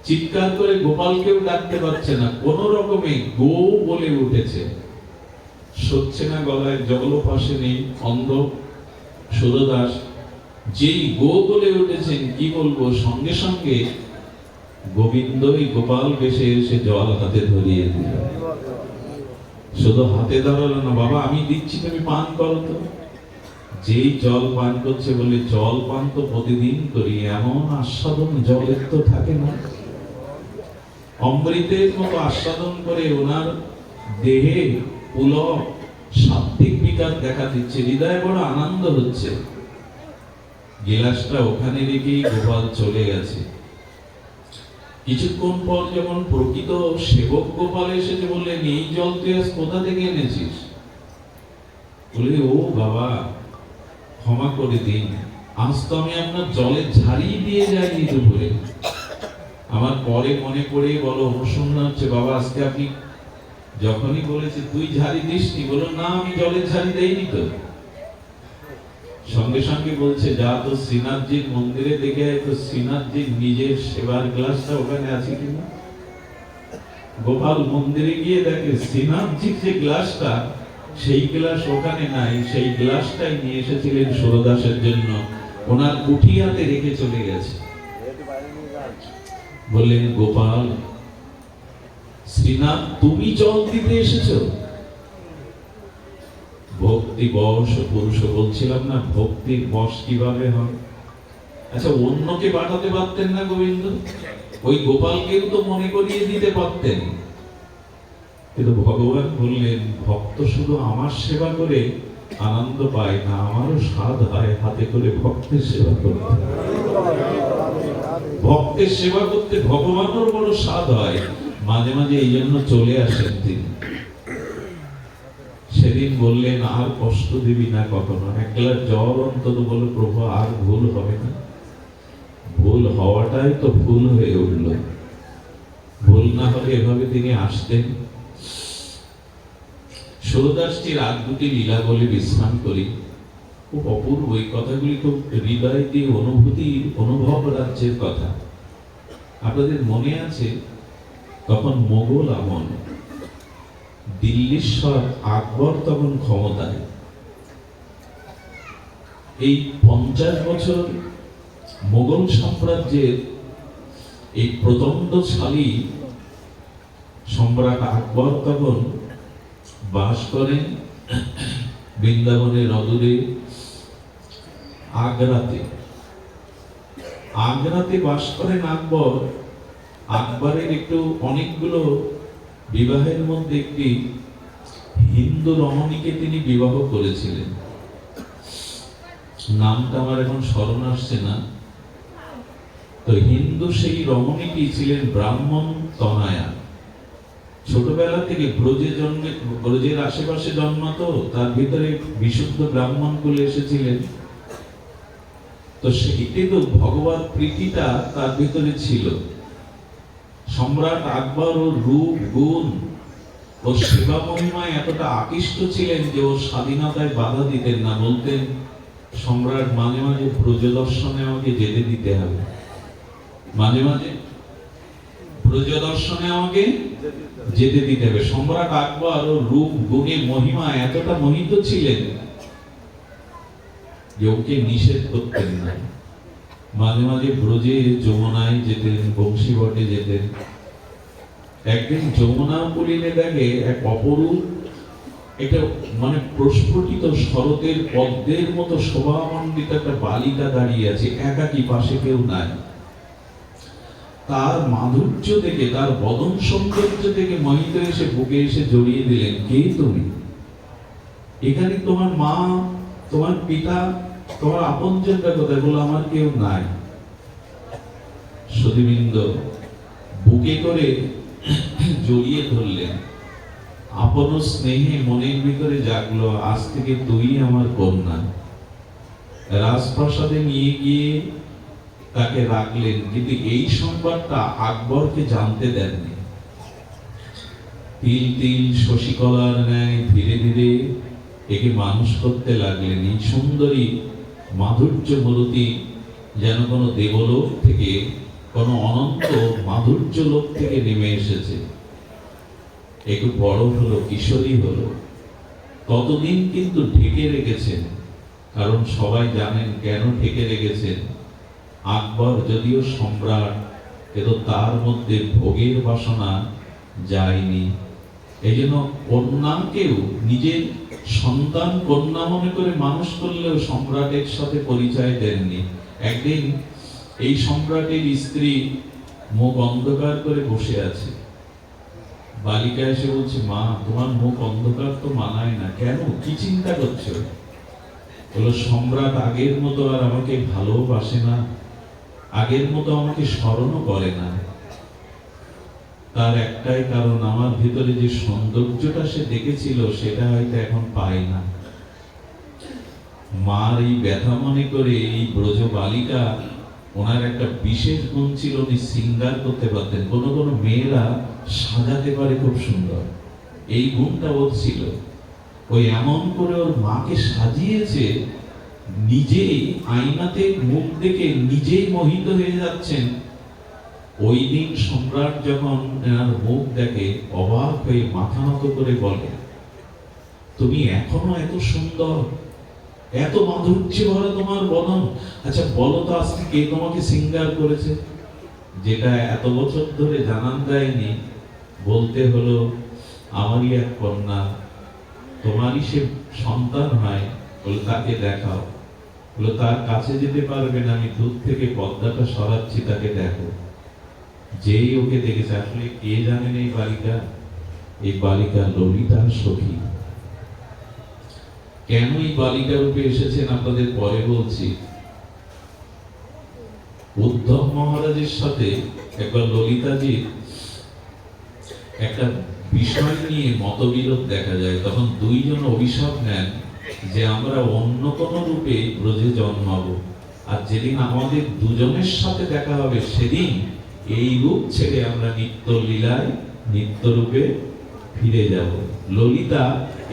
চিৎকার করে গোপালকেও ডাকতে পারছে না, কোন রকমে গো বলে উঠেছে, সচ্ছে না, গলায় জলও পাশে নেই, অন্ধ। সুরদাস যেই গো বলে উঠেছেন, কি বলবো, সঙ্গে সঙ্গে গোবিন্দই গোপাল বেশে এসে জল হাতে ধরিয়ে দিল। শুধু হাতে ধরালো না, বাবা আমি দিচ্ছি তুমি পান করো তো। যেই জল পান করছে বলে, জল পান তো প্রতিদিন করি, এমন আস্বাদন জলের তো থাকে না। অমৃতের মতো আস্বাদন করে ওনার দেহে পুলক সাত্বিক বিকার দেখা দিচ্ছে, হৃদয়ে বড় আনন্দ হচ্ছে। গিলাসটা ওখানে রেখেই গোপাল চলে গেছে। কিছুক্ষণ পর যখন প্রকৃত সেবক গোপাল এসেছে, বললেন এই জল তুই আজ কোথা থেকে এনেছিস? বলে ও বাবা ক্ষমা করে দিন, আজ তো আমি আপনার জলের ঝাড়ি দিয়ে যাইনি দুপুরে। আমার পরে মনে পড়ে বলো অনুসন্ধান হচ্ছে, বাবা আজকে আপনি যখনই বলেছে তুই ঝাড়ি দিসনি, বলো না আমি জলের ঝাড়ি দেইনি তো। সঙ্গে সঙ্গে বলছে যা তো শ্রীনাথজির মন্দিরে দেখে তো শ্রীনাথজির নিজের সেবার গ্লাসটা ওখানে আছে কিনা। গোপাল মন্দিরে গিয়ে দেখে শ্রীনাথজির যে গ্লাসটা, সেই গ্লাস ওখানে নাই, সেই গ্লাসটাই নিয়ে এসেছিলেন সুরদাসের জন্য, ওনার কুঠিয়াতে রেখে চলে গেছে। বললেন গোপাল, শ্রীনাথ তুমি জল দিতে এসেছো? ভক্তি বশ পুরুষ বলছিলাম না, ভক্তির বশ কিভাবে হয়? আচ্ছা অন্যকে পাঠাতে পারতেন না গোবিন্দ? ওই গোপালকেও তো মনে করিয়ে দিতে পারতেন। কিন্তু ভগবান বললেন ভক্ত শুধু আমার সেবা করে আনন্দ পায় না, আমারও স্বাদ হয় হাতে করে ভক্তের সেবা করতে। ভক্তের সেবা করতে ভগবানের বড় স্বাদ হয়। মাঝে মাঝে এই জন্য চলে আসেন তিনি। সেদিন বললেন আর কষ্ট দিবি না কখনো, এক গ্লাস জল অন্তত বলে প্রভু আর ভুল হবে না। ভুল হওয়াটাই তো ভুল হয়ে উঠল। ভুল না হলে এভাবে তিনি আসতেন। সুরদাসজির আর দুটি লীলা বলে বিশ্রাম করি। খুব অপূর্ব এই কথাগুলি, খুব হৃদয় দিয়ে অনুভূতির অনুভব রাজ্যের কথা। আপনাদের মনে আছে তখন মোগল আমল, দিল্লীশ্বর আকবর তখন ক্ষমতায়। এই 50 বছর মোগল সাম্রাজ্যের এই প্রচন্ডশালী সম্রাট আকবর তখন বাস করেন বৃন্দাবনের অদূরে আগ্রাতে। আগ্রাতে বাস করেন আকবর। আকবরের একটু অনেকগুলো বিবাহের মধ্যে একটি হিন্দু রমণীকে তিনি বিবাহ করেছিলেন। নামটা আমার এখন স্মরণ আসছে না। তো হিন্দু সেই রমণীটি ছিলেন ব্রাহ্মণ তনয়া। ছোটবেলা থেকে ব্রজের আশেপাশে জন্মাতো, তার ভিতরে বিশুদ্ধ ব্রাহ্মণ বলে এসেছিলেন। তো সেইটি তো ভগবত প্রীতিটা তার ভিতরে ছিল। সম্রাট আকবর ও রূপ গুণ ও সেবা মহিমায় এতটা আকৃষ্ট ছিলেন যে ওর স্বাধীনতায় বাধা দিতেন না। বলতেন সম্রাট মাঝে মাঝে ব্রজদর্শনে আমাকে যেতে দিতে হবে, মাঝে মাঝে ব্রজদর্শনে আমাকে যেতে দিতে হবে। সম্রাট আকবর ও রূপ গুণে মহিমা এতটা মোহিত ছিলেন যে ওকে নিষেধ করতেন না। মাঝে মাঝে ব্রজে যমুনায় যেতেন, বংশীবটে যেতেন। একদিন যমুনা পুলিনে দেখে এক অপরূপ, এটা মানে প্রস্ফুটিত শরতের পদ্মের মতো শোভামণ্ডিত একটা বালিকা দাঁড়িয়ে আছে, একাকী, পাশে কেউ নাই। তার মাধুর্য দেখে, তার বদন সৌন্দর্য দেখে মোহিত এসে বুকে এসে জড়িয়ে দিলেন। কে তুমি? এখানে তোমার মা, তোমার পিতা, তোমার আপনজনটা কোথায়? বলো আমার কেউ নাই। সুধীবৃন্দ বুকে করে জড়িয়ে ধরলেন। আপন স্নেহে মনের ভিতরে জাগলো, আজ থেকে তুই আমার কন্যা। রাজপ্রাসাদে নিয়ে গিয়ে তাকে রাখলেন, কিন্তু এই সংবাদটা আকবরকে জানতে দেননি। তিল তিল শশীকলার ন্যায় ধীরে ধীরে একে মানুষ করতে লাগলেন। এই সুন্দরী মাধুর্য মূর্তি যেন কোনো দেবলোক থেকে, কোনো অনন্ত মাধুর্য লোক থেকে নেমে এসেছে। একটু বড় হলো, কিশোরী হলো, ততদিন কিন্তু ঢেকে রেখেছেন। কারণ সবাই জানেন কেন ঢেকে রেখেছেন। আকবর যদিও সম্রাট, কিন্তু তার মধ্যে ভোগের বাসনা যায়নি। এই জন্য কন্যাকেও নিজের সন্তান কন্যা মনে করে মানুষ করলেও সম্রাটের সাথে পরিচয় দেননি। একদিন এই সম্রাটের স্ত্রী মুখ অন্ধকার করে বসে আছে। বালিকা এসে বলছে, মা তোমার মুখ অন্ধকার তো মানায় না, কেন, কি চিন্তা করছো? বলল সম্রাট আগের মতো আর আমাকে ভালোবাসে না, আগের মতো আমাকে স্মরণও করে না। তার একটাই কারণ, আমার ভিতরে যে সৌন্দর্যটা সে দেখেছিল সেটা হয়তো এখন পায় না। মার এই ব্যথা মনে করে এই ব্রজ বালিকা, ওনার একটা বিশেষ গুণ ছিল, উনি সিঙ্গার করতে পারতেন। কোনো কোনো মেয়েরা সাজাতে পারে খুব সুন্দর, এই গুণটা ওর ছিল। ওই এমন করে ওর মাকে সাজিয়েছে, নিজেই আয়নাতে মুখ দেখে নিজেই মোহিত হয়ে যাচ্ছেন। ওই দিন সম্রাট যখন এনার মুখ দেখে অবাক হয়ে মাথা নত করে বলে, তুমি এখনো এত সুন্দর, এত মাধুর্য ভরা তোমার বদন। আচ্ছা বলো তো, আজকে কে তোমাকে সিঙ্গার করেছে? যেটা এত বছর ধরে জানান দেয়নি, বলতে হলো, আমারই এক কন্যা, তোমারই সে সন্তান হয়। বলে তাকে দেখাও। বলে তার কাছে যেতে পারবে না, আমি দূর থেকে পর্দাটা সরাচ্ছি, তাকে দেখো। যেই ওকে দেখেছে, আসলে কে জানেন এই বালিকা? এই বালিকা ললিতার সখী। কেন এই বালিকা রূপে এসেছেন আপনাদের পরে বলছি। উদ্ধব মহারাজের সাথে একবার ললিতাজির একটা বিষয় নিয়ে মতবিরোধ দেখা যায়। তখন দুইজন অভিশাপ নেন যে আমরা অন্য কোন রূপে ব্রজে জন্মাবো, আর যেদিন আমাদের দুজনের সাথে দেখা হবে সেদিন এই রূপ ছেড়ে আমরা নিত্য লীলায় নিত্য রূপে ফিরে যাব। ললিতা,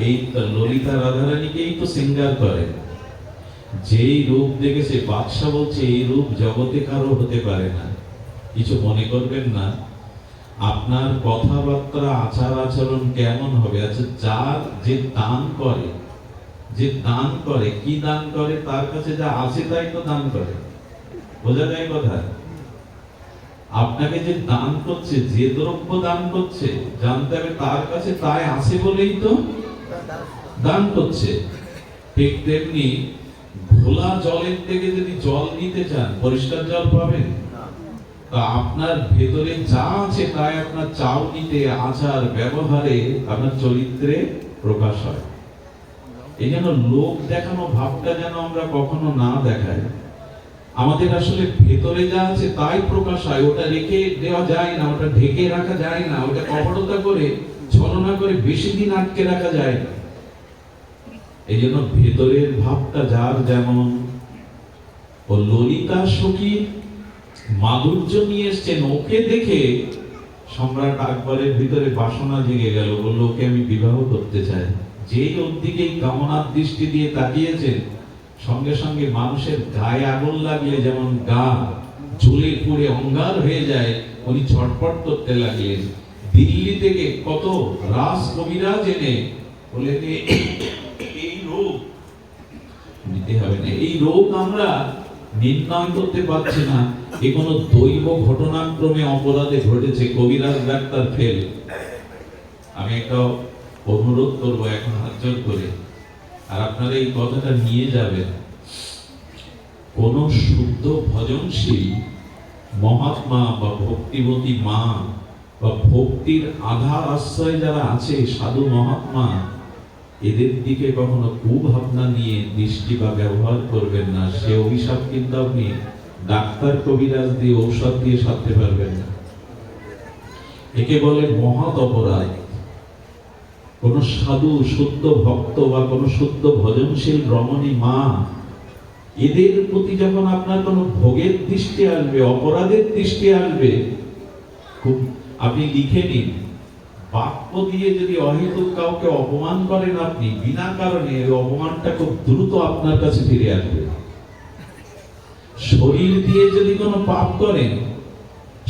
এই ললিতা রাধারানীকেই তো সিঙ্গার করে। যেই রূপ দেখেছে, বাদশা বলছে এই রূপ জগতে কারো হতে পারে না। কিছু মনে করবেন না, আপনার কথাবার্তা আচার আচরণ কেমন হবে? আচ্ছা, যার যে দান করে, যে দান করে, কি দান করে? তার কাছে যা আছে তাই তো দান করে। বোঝা যায় কথা? আপনাকে যে দান করছে, যে দ্রব্য দান করছে, জানতে হবে তার কাছে তাই আছে বলেই তো দান করছে। ঠিক তেমনি ঘোলা জলের থেকে যদি জল নিতে চান, পরিষ্কার জল পাবেন? তা আপনার ভেতরে যা আছে তাই আপনার চাউনিতে, আচার ব্যবহারে, আপনার চরিত্রে প্রকাশ হয়। এই জন্য লোক দেখানো ভাবটা যেন আমরা কখনো না দেখাই। আমাদের আসলে ভেতরে যা আছে তাই প্রকাশ হয়। ওটা রেখে দেওয়া যায় না, ওটা ঢেকে রাখা যায় না, ওটা কপটতা করে, ছলনা করে বেশি দিন আটকে রাখা যায় না। এই জন্য ভেতরের ভাবটা যার যেমন, ও ললিতা সখী মাধুর্য নিয়ে এসছেন, ওকে দেখে সম্রাট আকবরের ভিতরে বাসনা জেগে গেল। বলল, ওকে আমি বিবাহ করতে চাই। যেই ওর দিকে কামনার দৃষ্টি দিয়ে তাকিয়েছেন, সঙ্গে সঙ্গে মানুষের গায়ে আগুন লাগলে যেমন গা জ্বলে পুড়ে অঙ্গার হয়ে যায়, উনি ছটফট করতে লাগলেন। দিল্লি থেকে কত রাজ কবিরাজ এনে বলে, এই রোগ নিতে হবে না, এই রোগ আমরা নির্ণয় করতে পারছি না, এ কোনো দৈব ঘটনাক্রমে অপরাধে ঘটেছে, কবিরাজ ডাক্তার ফেল। আমি একটা অনুরোধ করবো এখন হাত জোর করে, আর আপনারা এই কথাটা নিয়ে যাবেন। কোন শুদ্ধ ভজনশীল মহাত্মা বা ভক্তিবতী মা বা ভক্তির আধার আশ্রয় যারা আছে, সাধু মহাত্মা, এদের দিকে কখনো কুভাবনা নিয়ে দৃষ্টি বা ব্যবহার করবেন না। সে অভিশাপ কিন্তু আপনি ডাক্তার কবিরাজ দিয়ে, ঔষধ দিয়ে সারতে পারবেন না। একে বলে মহৎ অপরাধ। কোন সাধু, শুদ্ধ ভক্ত বা কোন শুদ্ধ ভজনশীল রমণী মা, এদের প্রতি যখন আপনার কোন ভোগের দৃষ্টি আসবে, অপরাধের দৃষ্টি আসবে, খুব আপনি লিখে নিন, বাক্য দিয়ে যদি অহেতুক কাউকে অপমান করেন আপনি বিনা কারণে, এই অপমানটা খুব দ্রুত আপনার কাছে ফিরে আসবে। শরীর দিয়ে যদি কোনো পাপ করেন,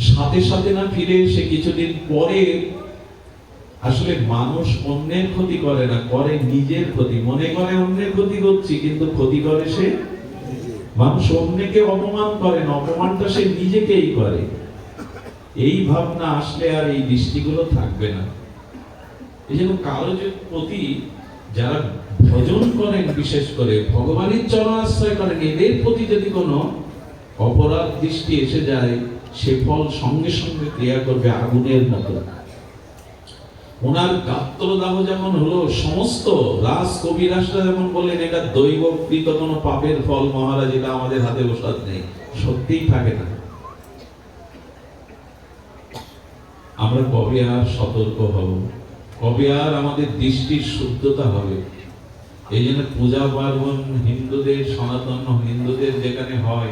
সাথে সাথে না ফিরে এসে কিছুদিন পরে, আসলে মানুষ অন্যের ক্ষতি করে না, করে নিজের ক্ষতি। মনে করে অন্যের ক্ষতি করছি, কিন্তু ক্ষতি করে সে। মানুষ অন্যকে অপমান করে না, অপমানটা সে নিজেকেই করে। এই ভাবনা আসলে আর এই দৃষ্টিগুলো থাকবে না। এই জন্য কারো প্রতি যারা ভজন করেন, বিশেষ করে ভগবানের চরণ আশ্রয় করেন, এদের প্রতি যদি কোনো অপরাধ দৃষ্টি এসে যায়, সে ফল সঙ্গে সঙ্গে ক্রিয়া করবে আগুনের মতো। ওনার গাত্রদাহ যেমন হলো, সমস্ত রাজ কবিরাজরা যেমন বললেন এটা দৈবকৃত কোনো পাপের ফল মহারাজ, এটা আমাদের হাতে ওষুধ নেই, সত্যিই থাকে না। আমরা কবে আর সতর্ক হব? কবে আর আমাদের দৃষ্টির শুদ্ধতা হবে? এই জন্য পূজা পার্বণ হিন্দুদের, সনাতন হিন্দুদের যেখানে হয়,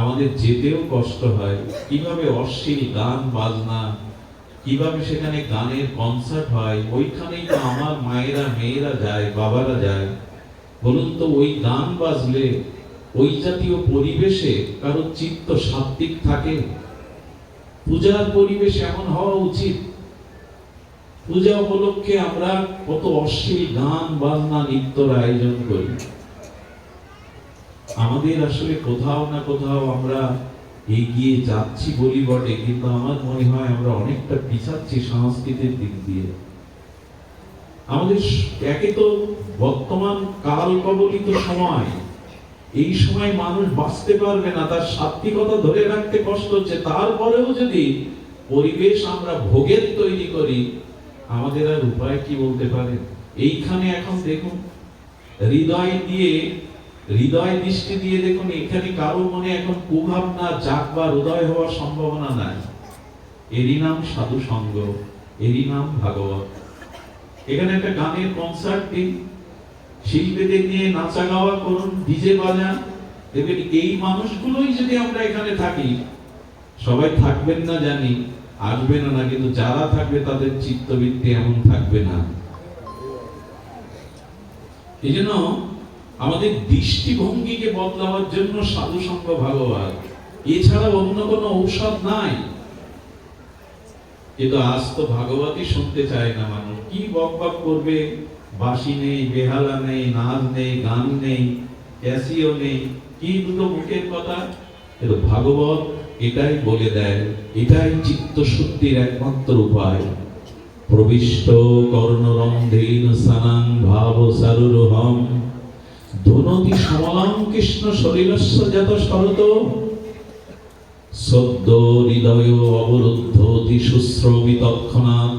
আমাদের যেতেও কষ্ট হয়। কিভাবে অশ্লীল গান বাজনা, কিভাবে সেখানে গানের কনসার্ট হয়, ওইখানেই তো আমার মায়েরা, মেয়েরা যায়, বাবারা যায়। বলুন তো, ওই গান বাজলে ওই জাতীয় পরিবেশে কারো চিত্ত সাত্ত্বিক থাকে? পূজার পরিবেশ এমন হওয়া উচিত। পূজা উপলক্ষে আমরা কত অশ্লীল গান বাজনা নৃত্যর আয়োজন করি। আমাদের আসলে কোথাও না কোথাও আমরা এগিয়ে যাচ্ছি বলি বটে, কিন্তু আমার মনে হয় আমরা অনেকটা পিছাচ্ছি সংস্কৃতির দিক দিয়ে। আমাদের একে তো বর্তমান কাল কবলিত সময়, এই সময় মানুষ বাঁচতে পারবে না, তার সাত্বিকতা ধরে রাখতে কষ্ট হচ্ছে। তারপরেও যদি পরিবেশ আমরা ভোগের তৈরি করি, আমাদের আর উপায় কি বলতে পারে? এইখানে এখন দেখুন, হৃদয় দৃষ্টি দিয়ে দেখুন, এখানে কারো মনে এখন কুভাবনা জাগবার, উদয় হওয়ার সম্ভাবনা নাই। এরই নাম সাধু সঙ্গ, এরই নাম ভাগবত। এখানে একটা গানের কনসার্ট দিন, শিল্পীদের নিয়ে নাচা গাওয়া করুন, ডিজে বাজান। দেখবেন এই মানুষগুলোই যদি আমরা এখানে থাকি, সবাই থাকবেন না জানি, আসবেন না, কিন্তু যারা থাকবে তাদের চিত্তবৃত্তি এমন থাকবে না। এই জন্য আমাদের দৃষ্টিভঙ্গিকে বদলাবার জন্য সাধু সঙ্গ, ভাগবত, এছাড়া অন্য কোনো ঔষধ নাই। কিন্তু আজ তো ভাগবতই শুনতে চায় না মানুষ। কি বকবক করবে? বাঁশি নেই, বেহালা নেই, নাচ নেই, গান নেই, ক্যাসিও নেই, কি দুটো মুখের কথা। কিন্তু ভাগবত এটাই বলে দেয়, এটাই চিত্ত শুদ্ধির একমাত্র উপায়। প্রবিষ্ট কর্ণরন্ধ্রেণ সানাং ভাব সারুরহম ধুনতি সমলাং কৃষ্ণ শরীরস্য যত শরত সদ্য হৃদয় অবরুদ্ধতি সুশ্রবিতক্ষণাৎ।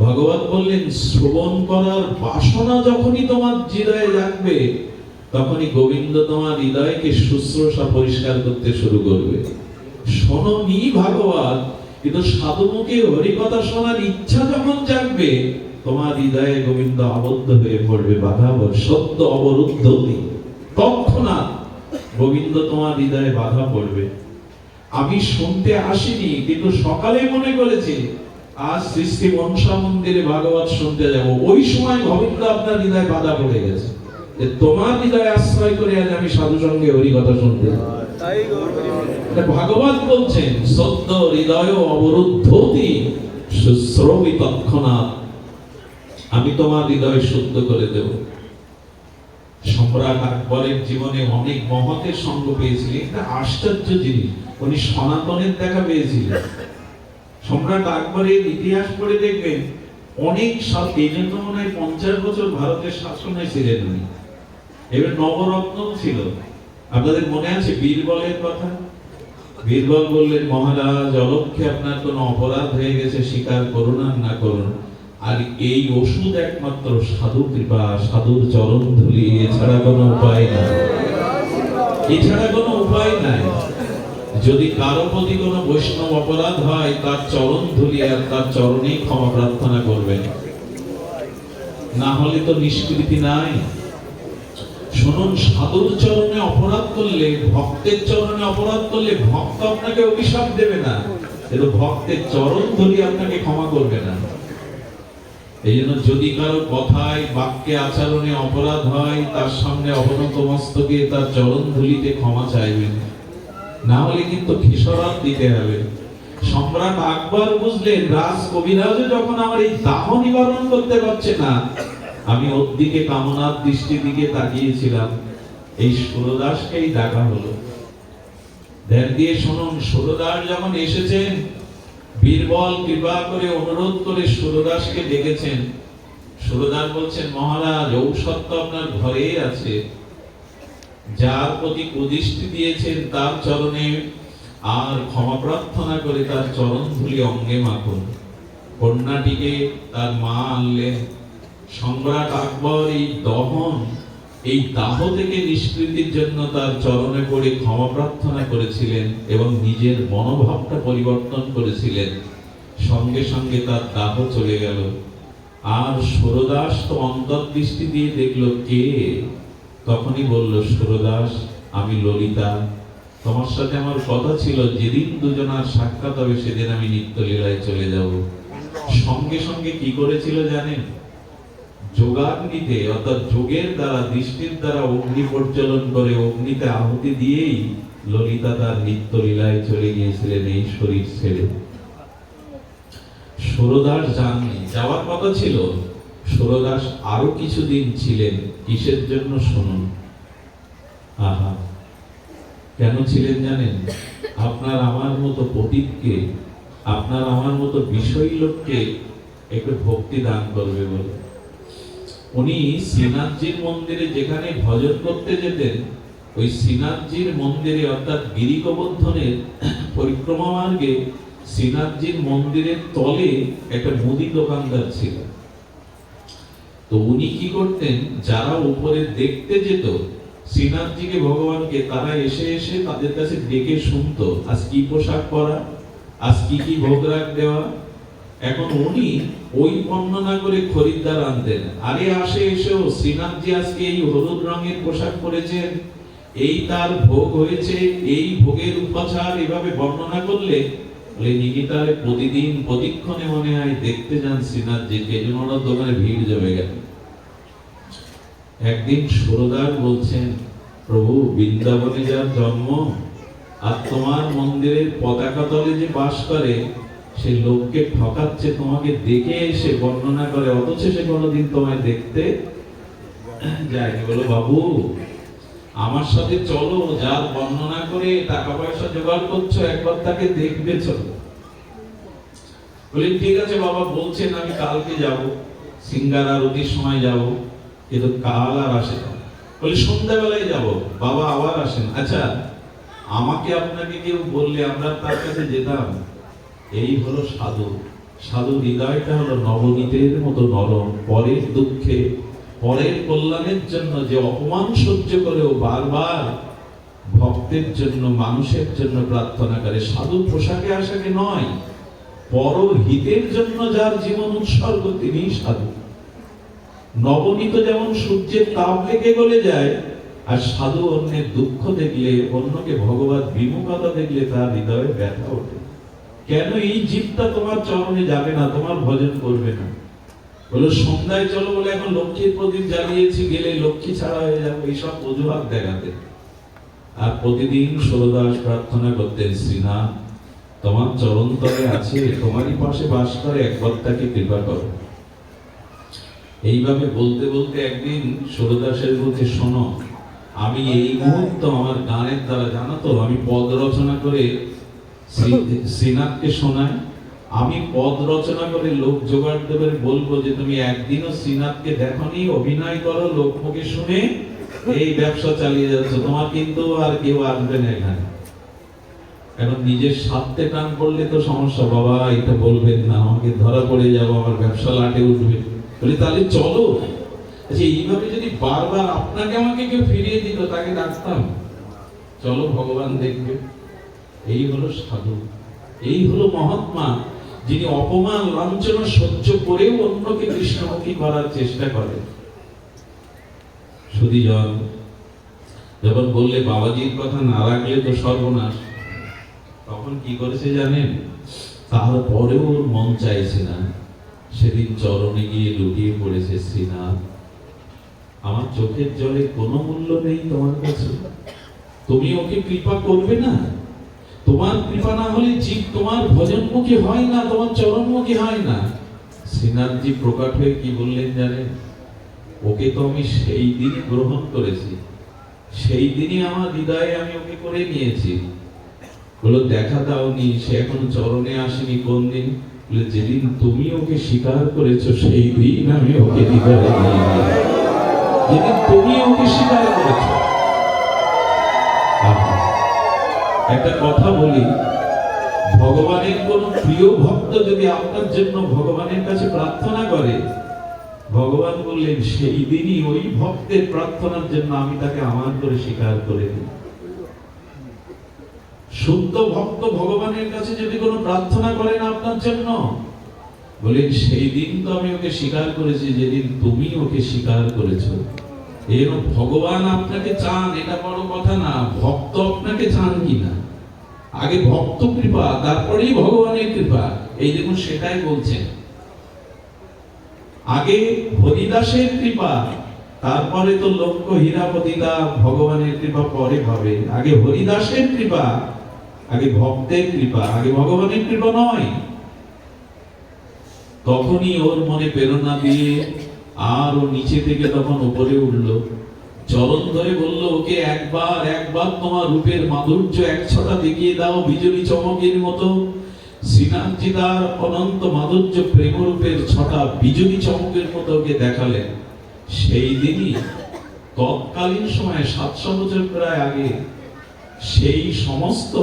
ভগবান বললেন, শ্রবণ করার বাসনা যখনই তোমার হৃদয়ে জাগবে, তখনই গোবিন্দ তোমার হৃদয়কে শুশ্রূষা পরিষ্কার করতে শুরু করবে। শোনো নি ভাগবত, কিন্তু সাধুমুখে হরিকথা শোনার ইচ্ছা যখন জাগবে, তোমার হৃদয়ে গোবিন্দ আবদ্ধ হয়ে পড়বে। বাধা সদ্য অবরুদ্ধতি তৎক্ষণাৎ গোবিন্দ তোমার হৃদয়ে বাধা পড়বে। আমি শুনতে আসিনি, কিন্তু সকালে মনে করেছি আজ শ্রী শ্রী মনসা মন্দিরে ভাগবত শুনতে যাব। ওই সময় গোবিন্দ আপনার হৃদয়ে বাধা পড়ে গেছে, যে তোমার হৃদয়ে আশ্রয় করে আজ আমি সাধু সঙ্গে হরিকথা শুনতে যাব। ভাগবত বলছেন, সদ্য হৃদয় অবরুদ্ধতি শুশ্রবি তৎক্ষণাৎ, আমি তোমার হৃদয় শুদ্ধ করে দেব। সম্রাট আকবরের জীবনে অনেক মহতের সঙ্গ পেয়েছিলেন। একটা আশ্চর্য জিনিস, উনি সনাতনের দেখা পেয়েছিলেন। সম্রাট আকবরের ইতিহাস পড়ে দেখবেন, অনেক সাল, এই জন্য মনে হয় 50 বছর ভারতের শাসনে ছিলেন উনি। এবার নবরত্ন ছিল। আপনাদের মনে আছে বীরবলের কথা? বীরবল বললেন, মহারাজ, অলক্ষ্যে আপনার কোনো অপরাধ হয়ে গেছে, স্বীকার করুন আর না করুন, আর এই ওষুধ একমাত্র সাধু কৃপা, সাধুর চরণ ধুলি, এছাড়া কোনো উপায় নাই, এছাড়া কোনো উপায় নাই। যদি কারো প্রতি কোনো বৈষ্ণব অপরাধ হয়, তার চরণ ধুলি আর তার চরণেই ক্ষমা প্রার্থনা করবেন, না হলে তো নিষ্কৃতি নাই। শুনুন, সাধুর চরণে অপরাধ করলে, ভক্তের চরণে অপরাধ করলে, ভক্ত আপনাকে অভিশাপ দেবে না, কিন্তু ভক্তের চরণ ধুলি আপনাকে ক্ষমা করবে না। এই জন্য যদি কারো কথায়, বাক্যে, আচরণে অপরাধ হয়, তার সামনে অবনত মস্তকে তার চরণ ধুলিতে ক্ষমা চাইবেন, না হলে কিন্তু খেসারত দিতে হবে। সম্রাট আকবর বুঝলেন, রাজ কবিরাজও যখন আমার এই দাহ নিবারণ করতে পারছে না, আমি ওর দিকে কামনার দৃষ্টির দিকে তাকিয়েছিলাম, এই সুরদাসকেই ডাকা হলো। ধ্যান দিয়ে শুনুন, সুরদাস যখন এসেছেন, বীরবল কৃপা করে অনুরোধ করে সুরদাসকে ডেকেছেন। সুরদাস বলছেন, মহারাজ, ঔষধ তো আপনার ঘরেই আছে, যার প্রতি কুদৃষ্টি দিয়েছেন তার চরণে আর ক্ষমা প্রার্থনা করে তার চরণ ধুলি অঙ্গে মাখুন। কন্যাটিকে তার মা আনলেন। সম্রাট আকবর এই দহন, এই দাহ থেকে নিষ্কৃতির জন্য তার চরণে পড়ে ক্ষমা প্রার্থনা করেছিলেন এবং নিজের মনোভাবটা পরিবর্তন করেছিলেন। সঙ্গে সঙ্গে তার দাহ চলে গেল। আর সুরদাস তো অন্তর্দৃষ্টি দিয়ে দেখলো কে, তখনই বলল, সুরদাস আমি ললিতা, তোমার সাথে আমার কথা ছিল যেদিন দুজনার সাক্ষাৎ হবে সেদিন আমি নিত্যলীলায় চলে যাব। সঙ্গে সঙ্গে কি করেছিল জানেন? যোগাগ্নিতে অর্থাৎ যোগের দ্বারা দৃষ্টির দ্বারা অগ্নি প্রজ্বলন করে অগ্নিতে আহুতি দিয়েই ললিতা তার নিত্যলীলায় চলে গিয়েছিলেন এই শরীর ছেড়ে। সুরদাস যাননি, যাওয়ার কথা ছিল। সুরদাস আরো কিছুদিন ছিলেন, কিসের জন্য শুনুন। আহা, কেন ছিলেন জানেন? আপনার আমার মতো পতিতকে, আপনার আমার মতো বিষয়ী লোককে একটু ভক্তি দান করবে বলে। উনি শ্রীনাথজির মন্দিরে যেখানে ভজন করতে যেতেন, ওই শ্রীনাথজির মন্দিরে অর্থাৎ গিরি গোবর্ধনের পরিক্রমা মার্গে শ্রীনাথজির মন্দিরের তলে একটা মুদি দোকানদার ছিল। তো উনি কি করতেন, যারা উপরে দেখতে যেত শ্রীনাথজিকে ভগবানকে, তারা এসে এসে তাদের কাছে ডেকে শুনতো আজ কি পোশাক পরা, আজ কি কি ভোগরাগ দেওয়া। এখন উনি ওই বর্ণনা করে খরিদ্দার আনতেন, আরে আসে এসেও শ্রীনাথজি আজকে এই হলুদ রঙের পোশাক পরেছেন, এই তার ভোগ হয়েছে, এই ভোগের উপাচার, এভাবে বর্ণনা করলে নিকিতারে প্রতিদিন প্রতিক্ষণে মনে হয় দেখতে যান শ্রীনাথজিকে, এই জন্য ওনার দোকানে ভিড় জমে গেল। একদিন সুরদাস বলছেন, প্রভু বৃন্দাবনে যার জন্ম আর তোমার মন্দিরের পতাকা তলে যে বাস করে, সে লোককে ঠকাচ্ছে, তোমাকে দেখে এসে বর্ণনা করে, অথচ সে কোনোদিন তোমায় দেখতে যায়নি। বলো বাবু আমার সাথে চলো, যার বর্ণনা করে টাকা পয়সা জোগাড় করছো, একবার তাকে দেখবে চলো। বলি ঠিক আছে বাবা, বলছেন আমি কালকে যাব, সিঙ্গার আরতির সময় যাব, কিন্তু কাল আর আসে না। বলি সন্ধ্যাবেলায় যাব। বাবা আবার আসেন। আচ্ছা আমাকে আপনাকে কেউ বললে আমরা তার কাছে যেতাম। এই হলো সাধু। সাধু হৃদয়টা হলো নবনীতের মতো নরম, পরের দুঃখে পরের কল্যাণের জন্য যে অপমান সহ্য করেও বারবার ভক্তের জন্য মানুষের জন্য প্রার্থনা করে। সাধু পোশাকে আশাকে নয়, পরহিতের জন্য যার জীবন উৎসর্গ তিনি সাধু। নবনীত যেমন সূর্যের তাপ লেগে গলে যায়, আর সাধু অন্যের দুঃখ দেখলে, অন্যকে ভগবত বিমুখতা দেখলে তার হৃদয়ে ব্যথা ওঠে। কেন এই জীবটা তোমার চরণে যাবে না, তোমার ভজন করবে না? বলো সন্ধ্যায় চলো, বলে এখন লক্ষ্মীর প্রদীপ জ্বালিয়েছি, গেলে লক্ষ্মী ছাড়া হয়ে যাবে, এইসব অজুহাত দেখাতে। আর প্রতিদিন সুরদাস প্রার্থনা করতেন, শ্রীনাথ তোমার চরণ তলে আছে, তোমারই পাশে বাস করে, একবার তাকে কৃপা করো। এইভাবে বলতে বলতে একদিন সুরদাসের বলতে, শোনো আমি এই মুহূর্তে আমার গানের দ্বারা, জানো তো আমি পদ রচনা করে শ্রীনাথকে শোনাই। আমি পদ রচনা করে লোক জোগাড় দেবে, বলবো যে তুমি একদিনও শ্রীনাথকে দেখনি, অভিনয় করো, লোকমুখে শুনে এই ব্যবসা চালিয়ে যাচ্ছ, তোমার কিন্তু আর কেউ আসবে না এখানে। এখন নিজের স্বার্থে টান পড়লে তো সমস্যা। বাবা এটা বলবেন না, আমাকে ধরা পড়ে যাবো, আমার ব্যবসা লাটে উঠবে। বলি তাহলে চলো। আচ্ছা এইভাবে যদি বারবার আপনাকে আমাকে কেউ ফিরিয়ে দিত, তাকে ডাকতাম, চলো ভগবান দেখবে। এই হলো সাধু, এই হলো মহাত্মা, যিনি অপমান লাঞ্ছনা সহ্য করেও অন্যকে কৃষ্ণমুখী করার চেষ্টা করেন। সুধীজন যখন বললে বাবাজির কথা না রাখলে তো সর্বনাশ, তখন কি করেছে জানেন? তারপরেও ওর মন চাইছে না, সেদিন চরণে গিয়ে লুটিয়ে পড়েছে, শ্রীনাথ আমার চোখের জলে কোনো মূল্য নেই তোমার কাছে, তুমি ওকে কৃপা করবে না? তোমার কৃপা না হলে জীব তোমার ভজনমুখী হয় না, তোমার চরণমুখী হয় না। শ্রীনাথজি প্রকট হয়ে কি বললেন জানেন? ওকে তো আমি সেই দিন গ্রহণ করেছি, সেই দিনই আমার হৃদয়ে আমি ওকে করে নিয়েছি। বলো দেখা দাওনি, সে এখন চরণে আসেনি কোন দিন? বলে যেদিন তুমি ওকে স্বীকার করেছো সেই দিন আমি ওকে হৃদয়ে নিয়ে নিয়েছি, যেদিন তুমি ওকে স্বীকার করেছো। একটা কথা বলি, ভগবানের কোন প্রিয় ভক্ত যদি আপনার জন্য ভগবানের কাছে প্রার্থনা করে, ভগবান বললেন সেই দিনই ওই ভক্তের প্রার্থনার জন্য আমি তাকে আমার করে স্বীকার করে দিই। শুদ্ধ ভক্ত ভগবানের কাছে যদি কোনো প্রার্থনা করেন আপনার জন্য, বলেন সেই দিন তো আমি ওকে স্বীকার করেছি যেদিন তুমি ওকে স্বীকার করেছো। এর ভগবান আপনাকে চান এটা বড় কথা না, ভক্ত আপনাকে চান কিনা। আগে ভক্ত কৃপা, তারপরেই ভগবানের কৃপা। এই দেখুন সেটাই বলছেন, আগে হরিদাসের কৃপা, তারপরে তো লক্ষ্য হীরাপতিদা ভগবানের কৃপা পরে পাবে। আগে হরিদাসের কৃপা, আগে ভক্তের কৃপা, আগে ভগবানের কৃপা নয়। তখনই ওর মনে প্রেরণা দিয়ে আর ও নিচে থেকে তখন উপরে উঠলো, চরণ ধরে বলল, ওকে একবার তোমার রূপের মাধুর্য এক ছটা দেখিয়ে দাও বিজলি চমকের মতো। শ্রীনাথজি তার অনন্ত মাধুর্য প্রেমরূপের ছটা বিজলি চমকের মতো ওকে দেখালেন। সেই দিনই তৎকালীন সময়ে 700 বছর প্রায় আগে সেই সমস্ত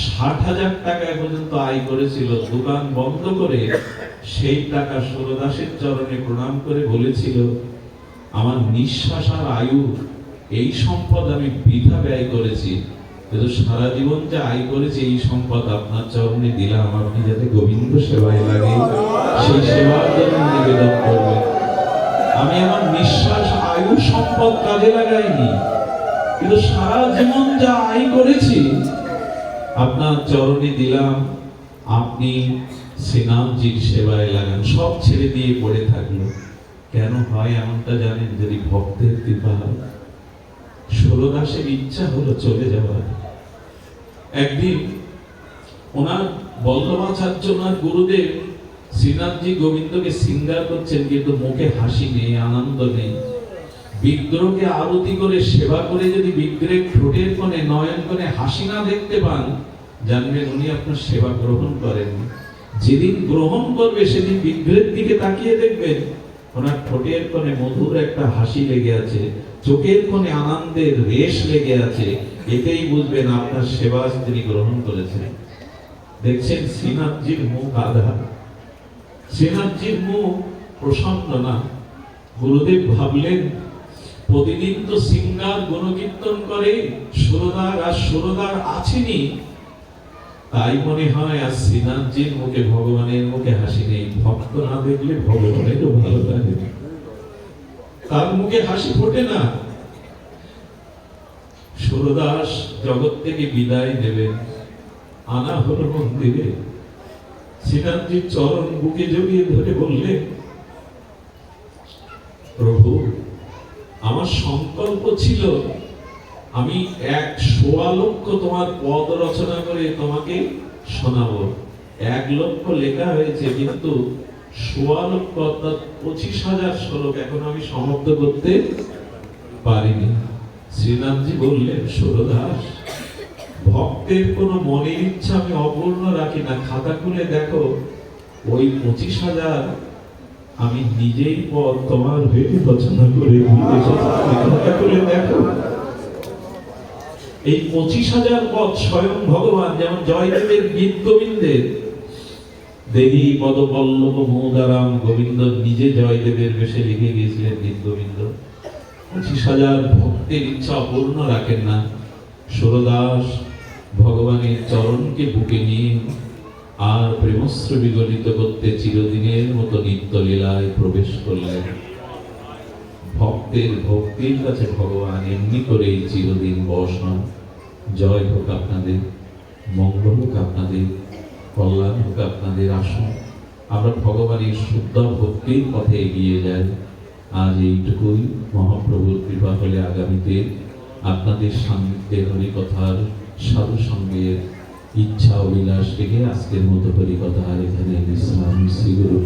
60,000 টাকা পর্যন্ত আয় করেছিল, দোকান বন্ধ করে সেই টাকা সুরদাসের চরণে প্রণাম করে বলেছিল, আমার নিঃশ্বাস আর আয়ু এই সম্পদ আমি বৃথা ব্যয় করেছি, কিন্তু সারা জীবন যা আয় করেছি এই সম্পদ আপনার চরণে দিলাম, আপনি যাতে গোবিন্দ সেবায় লাগে সেই সেবার জন্য নিবেদন করবেন। আমি আমার নিঃশ্বাস আয়ু সম্পদ কাজে লাগাইনি, কিন্তু সারা জীবন যা আয় করেছি আপনার চরণে দিলাম, আপনি শ্রীনাথজির সেবায় লাগান। সব ছেড়ে দিয়ে পড়ে থাকলো। কেন হয় এমনটা জানেন? যদি ভক্তের কৃপা হয়। সুরদাসের ইচ্ছা হলো চলে যাওয়ার। একদিন ওনার বল্লভাচার্য, ওনার গুরুদেব শ্রীনাথজি গোবিন্দকে সিঙ্গার করছেন, কিন্তু মুখে হাসি নেই, আনন্দ নেই। বিগ্রহকে আরতি করে সেবা করে যদি বিগ্রহের ঠোঁটের কোণে নয়ন কোণে হাসি না দেখতে পান, জানবেন উনি আপনার সেবা গ্রহণ করেন। যেদিন গ্রহণ করবে সেদিন বিগ্রহের দিকে তাকিয়ে দেখবেন ওনার ঠোঁটের কোণে মধুর একটা হাসি লেগে আছে, চোখের কোণে আনন্দের রেশ লেগে আছে, এতেই বুঝবেন আপনার সেবা তিনি গ্রহণ করেছেন। দেখছেন শ্রীনাথজির মুখ আধা, শ্রীনাথজির মুখ প্রসন্ন না। গুরুদেব ভাবলেন, প্রতিদিন তো সিঙ্গার গুণকীর্তন করে সুরদার, আর সুরদার আছেনি, তাই মনে হয় আর শ্রীনাথজির মুখে ভগবানের মুখে হাসি নেই। ভক্ত না দেখলে ভগবানেরও ভালো লাগে, তার মুখে হাসি ফোটে না। সুরদাস জগৎ থেকে বিদায় নেবেন, আনা হলো মন্দিরে। শ্রীনাথজির চরণ বুকে জড়িয়ে ধরে বললেন, প্রভু আমার সংকল্প ছিল আমি 1.25 লক্ষ তোমার পদ রচনা করে তোমাকে শোনাবো। 1 লক্ষ লেখা হয়েছে, কিন্তু 1.25 লক্ষ অর্থাৎ 25,000 শ্লোক এখন আমি সমাপ্ত করতে পারিনি। শ্রীনাথজি বললেন, সুরদাস ভক্তের কোনো মনের ইচ্ছা আমি অপূর্ণ রাখি না। খাতা খুলে দেখো, ওই 25,000 আমি নিজেই পদ তোমার হয়ে রচনা করে খাতা খুলে দেখো। এই 25,000 পদ স্বয়ং ভগবান, যেমন জয়দেবের গীত গোবিন্দের দেবী পদ পল্লব মৌদারাম, গোবিন্দ নিজে জয়দেবের বেশে লিখে গিয়েছিলেন গীত গোবিন্দ। 25,000 ভক্তের ইচ্ছা অপূর্ণ রাখেন না। সুরদাস ভগবানের চরণকে বুকে নিয়ে আর প্রেমস্র বিগলিত করতে চিরদিনের মতো নিত্য লীলায় প্রবেশ করলেন। ভক্তের ভক্তির কাছে ভগবান এমনি করেই চিরদিন বশ নন। জয় হোক আপনাদের, মঙ্গল হোক আপনাদের, কল্যাণ হোক আপনাদের। আসুন আমরা ভগবানের শুদ্ধ ভক্তির পথে এগিয়ে যাই। আজ এইটুকুই। মহাপ্রভুর কৃপা হলে আগামীতে আপনাদের সান্নিধ্যে হরিকথার সাধু সঙ্গের ইচ্ছা অভিলাষ থেকে আজকের মতো হরিকথার এখানে বিশ্রাম। শ্রী গুরু